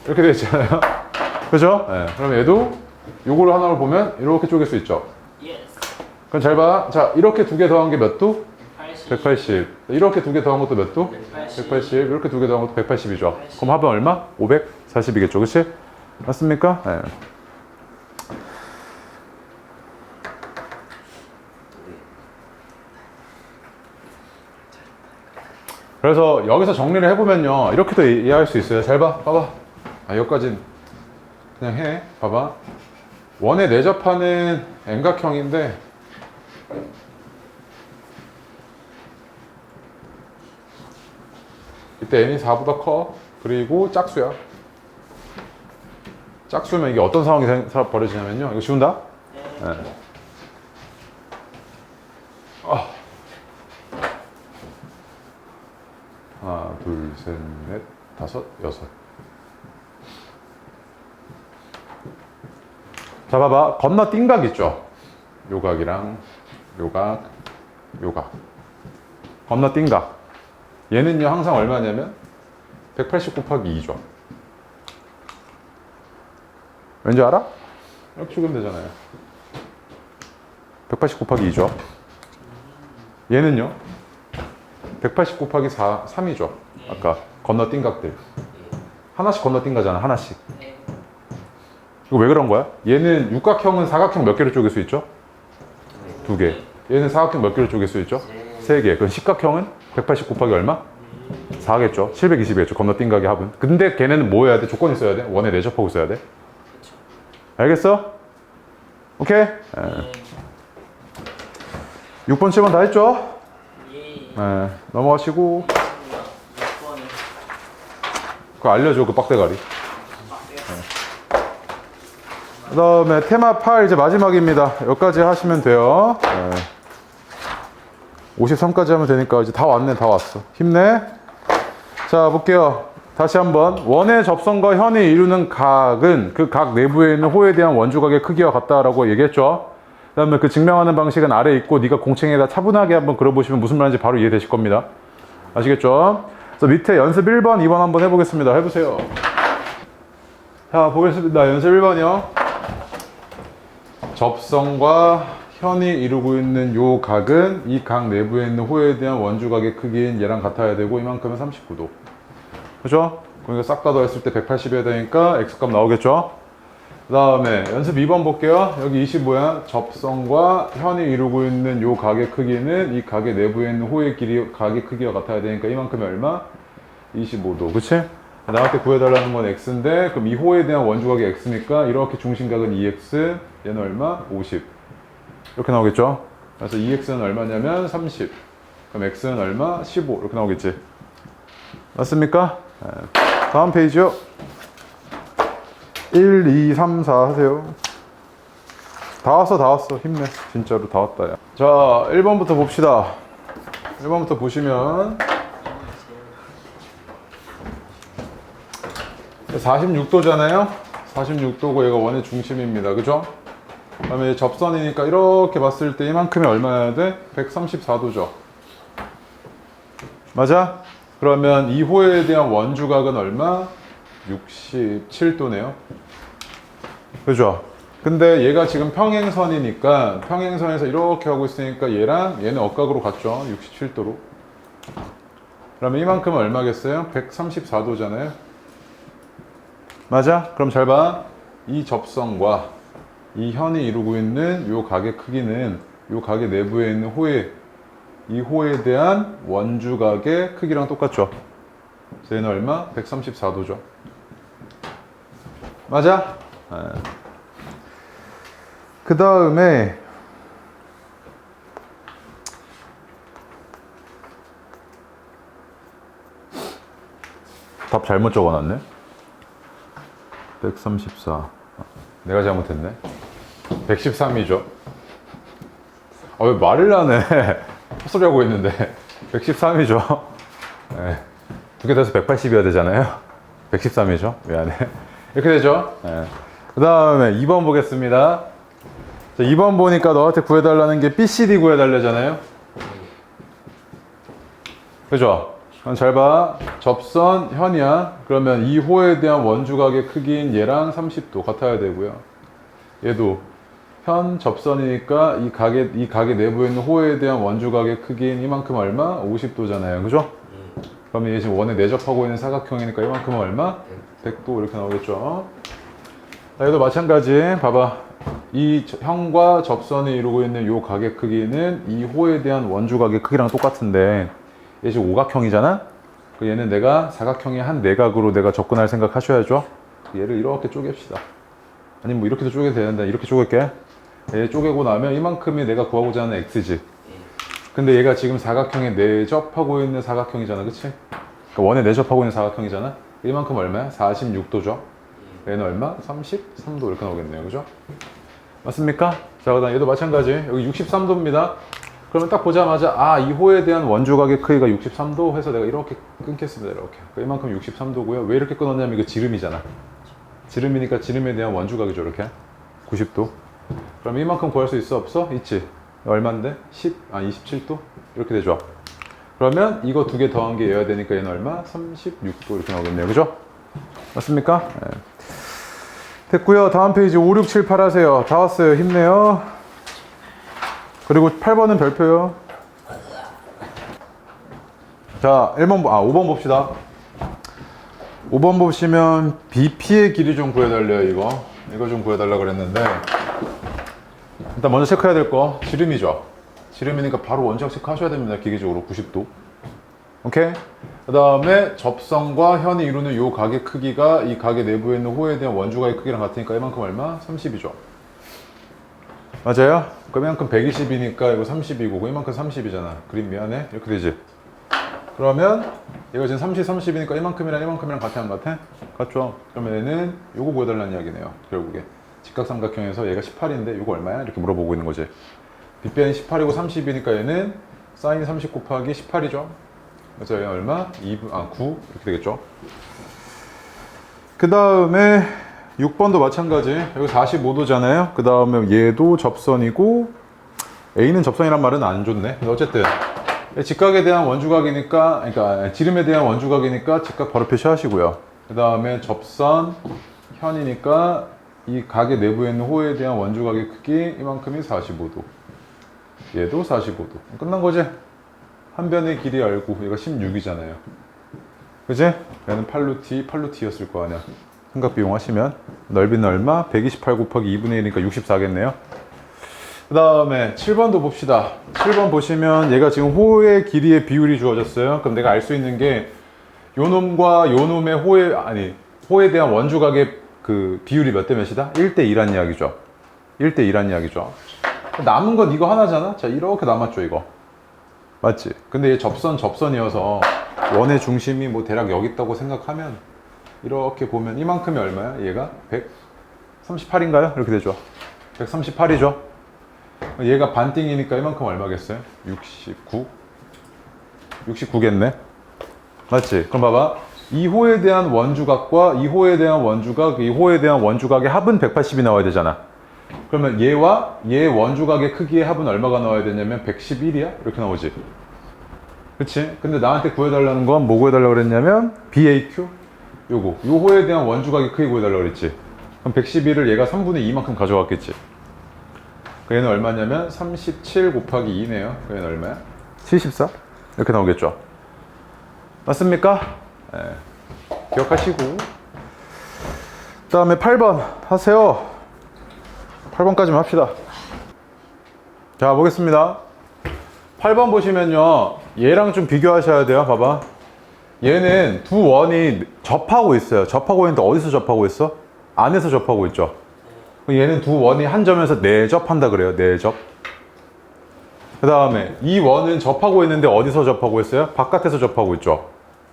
이렇게 되어 있잖아요. 그죠? 네. 그럼 얘도 요거를 하나로 보면 이렇게 쪼갤 수 있죠. 그럼 잘 봐. 자, 이렇게 두 개 더한 게 몇 도? 180. 이렇게 두 개 더한 것도 몇 도? 180. 이렇게 두 개 더한 것도 180이죠. 그럼 합은 얼마? 540이겠죠. 그치? 맞습니까? 네. 그래서 여기서 정리를 해보면요. 이렇게도 이해할 수 있어요. 잘 봐. 봐봐. 여기까진 그냥 해. 봐봐. 원에 내접하는 N각형인데 이때 N이 4보다 커. 그리고 짝수야. 짝수면 이게 어떤 상황이 벌어지냐면요. 이거 지운다? 예. 아. 하나, 둘, 셋, 넷, 다섯, 여섯. 자, 봐봐. 건너뛴 각 있죠? 요 각이랑 요 각, 요 각. 건너뛴 각. 얘는요, 항상 얼마냐면 180 곱하기 2죠. 왠지 알아? 이렇게 죽으면 되잖아요. 180 곱하기 2죠. 얘는요, 180 곱하기 4, 3이죠. 아까 건너뛴 각들. 하나씩 건너뛴 거잖아, 하나씩. 네. 이거 왜 그런 거야? 얘는 육각형은 사각형 몇 개로 쪼갤 수 있죠? 2개. 얘는 사각형 몇 개로 쪼갤 수 있죠? 3개. 그럼 십각형은 180 곱하기 얼마? 4겠죠. 720이겠죠. 건너뛴 각의 합은. 근데 걔네는 뭐 해야 돼? 조건이 써야 돼? 원에 내접하고 써야 돼? 그쵸. 알겠어? 오케이? 6번, 7번 다 했죠? 예. 넘어가시고. 6번에 그거 알려줘, 그 빡대가리. 그 다음에 테마 8 이제 마지막입니다. 여기까지 하시면 돼요. 53까지 하면 되니까 이제 다 왔네, 다 왔어. 힘내. 자, 볼게요. 다시 한번. 원의 접선과 현이 이루는 각은 그 각 내부에 있는 호에 대한 원주각의 크기와 같다라고 얘기했죠. 그 다음에 그 증명하는 방식은 아래에 있고 네가 공책에다 차분하게 한번 그려보시면 무슨 말인지 바로 이해되실 겁니다. 아시겠죠? 그래서 밑에 연습 1번, 2번 한번 해보겠습니다. 해보세요. 자, 보겠습니다. 연습 1번이요. 접선과 현이 이루고 있는 요 각은 이 각 내부에 있는 호에 대한 원주각의 크기인 얘랑 같아야 되고 이만큼은 39도. 그죠? 그러니까 싹 다 더했을 때 180이어야 되니까 X값 나오겠죠? 그 다음에 연습 2번 볼게요. 여기 25야. 접선과 현이 이루고 있는 요 각의 크기는 이 각의 내부에 있는 호의 각의 크기와 같아야 되니까 이만큼이 얼마? 25도. 그치? 나한테 구해달라는 건 X인데 그럼 이 호에 대한 원주각이 X니까 이렇게 중심각은 2X, 얘는 얼마? 50. 이렇게 나오겠죠? 그래서 2X는 얼마냐면 30. 그럼 X는 얼마? 15. 이렇게 나오겠지? 맞습니까? 다음 페이지요. 1, 2, 3, 4 하세요. 다 왔어, 다 왔어. 힘내. 진짜로 다 왔다, 야. 자, 1번부터 봅시다. 1번부터 보시면 46도잖아요? 46도고 얘가 원의 중심입니다. 그죠? 그 다음에 접선이니까 이렇게 봤을 때 이만큼이 얼마여야 돼? 134도죠. 맞아? 그러면 이 호에 대한 원주각은 얼마? 67도네요. 그죠? 근데 얘가 지금 평행선이니까 평행선에서 이렇게 하고 있으니까 얘랑 얘는 억각으로 갔죠. 67도로. 그러면 이만큼은 얼마겠어요? 134도잖아요. 맞아? 그럼 잘 봐. 이 접선과 이 현이 이루고 있는 요 각의 크기는 요 각의 내부에 있는 호의 이 호에 대한 원주각의 크기랑 똑같죠. 그래서 얘는 얼마? 134도죠. 맞아? 그 다음에 답 잘못 적어놨네. 134. 내가 잘못했네. 113이죠. 아, 왜 말을 안 해? 헛소리 하고 있는데. 113이죠. 네. 두 개 더해서 180이어야 되잖아요. 113이죠. 미안해. 이렇게 되죠. 네. 그 다음에 2번 보겠습니다. 자, 2번 보니까 너한테 구해달라는 게 BCD 구해달라잖아요. 그죠? 그럼 잘 봐. 접선 현이야. 그러면 이 호에 대한 원주각의 크기인 얘랑 30도 같아야 되고요. 얘도 현 접선이니까 이 각의 내부에 있는 호에 대한 원주각의 크기인 이만큼 얼마? 50도잖아요. 그죠? 그러면 얘 지금 원에 내접하고 있는 사각형이니까 이만큼은 얼마? 100도 이렇게 나오겠죠. 자, 얘도 마찬가지. 봐봐. 이 현과 접선이 이루고 있는 이 각의 크기는 이 호에 대한 원주각의 크기랑 똑같은데 얘 지금 오각형이잖아? 얘는 내가 사각형의 한 내각으로 내가 접근할 생각 하셔야죠. 얘를 이렇게 쪼갭시다. 아니 뭐 이렇게도 쪼개도 되는데 이렇게 쪼갤게. 얘 쪼개고 나면 이만큼이 내가 구하고자 하는 X지. 근데 얘가 지금 사각형에 내접하고 있는 사각형이잖아. 그치? 그러니까 원에 내접하고 있는 사각형이잖아. 이만큼 얼마야? 46도죠. 얘는 얼마? 33도 이렇게 나오겠네요. 그죠? 맞습니까? 자, 그다음 얘도 마찬가지. 여기 63도입니다. 그러면 딱 보자마자 아, 이 호에 대한 원주각의 크기가 63도 해서 내가 이렇게 끊겠습니다. 이렇게. 이만큼 63도고요. 왜 이렇게 끊었냐면 이거 지름이잖아. 지름이니까 지름에 대한 원주각이죠. 이렇게. 90도. 그럼 이만큼 구할 수 있어? 없어? 있지. 얼마인데? 27도? 이렇게 되죠. 그러면 이거 두 개 더한 게 얘가 되니까 얘는 얼마? 36도 이렇게 나오겠네요. 그죠? 맞습니까? 네. 됐고요. 다음 페이지 5, 6, 7, 8 하세요. 다 왔어요. 힘내요. 그리고 8번은 별표요. 자, 5번 봅시다. 5번 보시면 BP의 길이 좀 구해달래요. 이거 좀 구해달라 그랬는데 일단 먼저 체크해야 될 거 지름이죠. 지름이니까 바로 원주각 체크하셔야 됩니다. 기계적으로 90도. 오케이? 그 다음에 접선과 현이 이루는 이 각의 크기가 이 각의 내부에 있는 호에 대한 원주각의 크기랑 같으니까 이만큼 얼마? 30이죠. 맞아요? 그럼 이만큼 120이니까 이거 30이고 이만큼 30이잖아. 그림 미안해. 이렇게 되지. 그러면 얘가 지금 30이니까 이만큼이랑 같아 안 같아? 같죠? 그러면 얘는 요거 구해달라는 이야기네요. 결국에 직각삼각형에서 얘가 18인데 요거 얼마야? 이렇게 물어보고 있는 거지. 빗변이 18이고 30이니까 얘는 사인 30 곱하기 18이죠. 그래서 얘는 얼마? 9 이렇게 되겠죠. 그 다음에 6번도 마찬가지. 여기 45도잖아요. 그 다음에 얘도 접선이고 A는 접선이란 말은 안 좋네. 근데 어쨌든 직각에 대한 원주각이니까, 그러니까 지름에 대한 원주각이니까 직각 바로 표시하시고요. 그 다음에 접선 현이니까 이 각의 내부에 있는 호에 대한 원주각의 크기 이만큼이 45도. 얘도 45도. 끝난 거지? 한 변의 길이 알고 얘가 16이잖아요. 그지? 얘는 8루트였을 거 아니야. 삼각 비용 하시면 넓이는 얼마? 128 곱하기 2분의 1이니까 64겠네요. 그 다음에 7번도 봅시다. 7번 보시면 얘가 지금 호의 길이의 비율이 주어졌어요. 그럼 내가 알 수 있는 게 요 놈과 요 놈의 호에 대한 원주각의 그 비율이 몇 대 몇이다? 1대 2란 이야기죠. 1대 2란 이야기죠. 남은 건 이거 하나잖아? 자, 이렇게 남았죠, 이거. 맞지? 근데 얘 접선이어서 원의 중심이 뭐 대략 여기 있다고 생각하면 이렇게 보면 이만큼이 얼마야? 얘가 138인가요? 이렇게 되죠. 138이죠. 얘가 반띵이니까 이만큼 얼마겠어요? 69겠네. 맞지? 그럼 봐봐. 이 호에 대한 원주각과 이 호에 대한 원주각, 이 호에 대한 원주각의 합은 180이 나와야 되잖아. 그러면 얘와 얘 원주각의 크기의 합은 얼마가 나와야 되냐면 111이야? 이렇게 나오지. 그치? 근데 나한테 구해달라는 건 뭐 구해달라고 그랬냐면 BAQ? 요거. 요 호에 대한 원주각의 크기 구해달라고 그랬지. 그럼 111을 얘가 3분의 2만큼 가져갔겠지. 그 얘는 얼마냐면 37 곱하기 2네요. 그 얘는 얼마야? 74? 이렇게 나오겠죠. 맞습니까? 네. 기억하시고. 그 다음에 8번 하세요. 8번까지만 합시다. 자, 보겠습니다. 8번 보시면요. 얘랑 좀 비교하셔야 돼요. 봐봐. 얘는 두 원이 접하고 있어요. 접하고 있는데 어디서 접하고 있어? 안에서 접하고 있죠. 얘는 두 원이 한 점에서 내접한다 그래요. 내접. 그 다음에 이 원은 접하고 있는데 어디서 접하고 있어요? 바깥에서 접하고 있죠.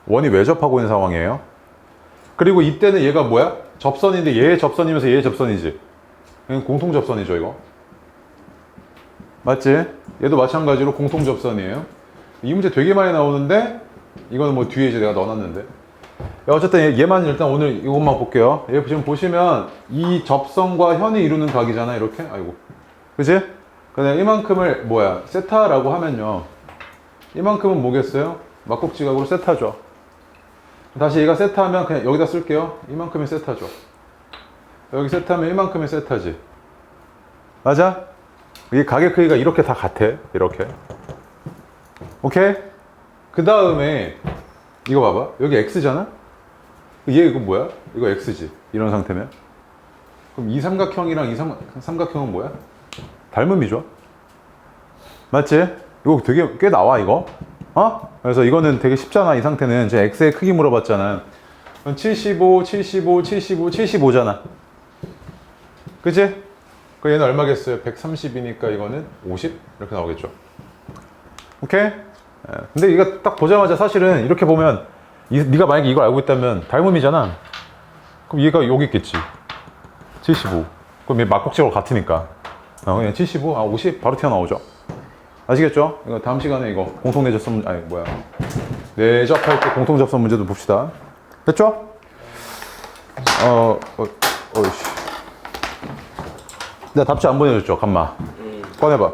원이 왜 접하고 있는 상황이에요? 그리고 이때는 얘가 뭐야? 접선인데 얘의 접선이면서 얘의 접선이지. 이건 공통 접선이죠, 이거. 맞지? 얘도 마찬가지로 공통 접선이에요. 이 문제 되게 많이 나오는데 이거는 뭐 뒤에 이제 내가 넣어놨는데. 어쨌든 얘만 일단 오늘 이것만 볼게요. 얘 지금 보시면 이 접선과 현이 이루는 각이잖아, 이렇게. 아이고. 그치? 그냥 이만큼을 뭐야? 세타라고 하면요. 이만큼은 뭐겠어요? 막국지각으로 세타죠. 다시 얘가 세타하면 그냥 여기다 쓸게요. 이만큼이 세타죠. 여기 세타하면 이만큼이 세타지. 맞아? 이 각의 크기가 이렇게 다 같아. 이렇게. 오케이? 그 다음에 이거 봐봐. 여기 X잖아? 얘 이거 뭐야? 이거 X지. 이런 상태면. 그럼 이 삼각형이랑 이 삼각형은 뭐야? 닮음이죠. 맞지? 이거 되게 꽤 나와, 이거. 어? 그래서 이거는 되게 쉽잖아. 이 상태는. 이제 X의 크기 물어봤잖아. 그럼 75, 75, 75, 75잖아. 그치? 그 얘는 얼마겠어요? 130이니까 이거는 50? 이렇게 나오겠죠. 오케이? 근데 이거 딱 보자마자 사실은 이렇게 보면 네가 만약에 이걸 알고 있다면 닮음이잖아. 그럼 얘가 여기 있겠지. 75. 그럼 얘 막국지하고 같으니까. 그냥 75, 50 바로 튀어나오죠. 아시겠죠? 이거 다음 시간에 이거 공통 내접선 문제, 아니 뭐야, 내접할 때 공통 접선 문제도 봅시다. 됐죠? 어이씨. 내가 답지 안 보내줬죠, 감마. 꺼내봐.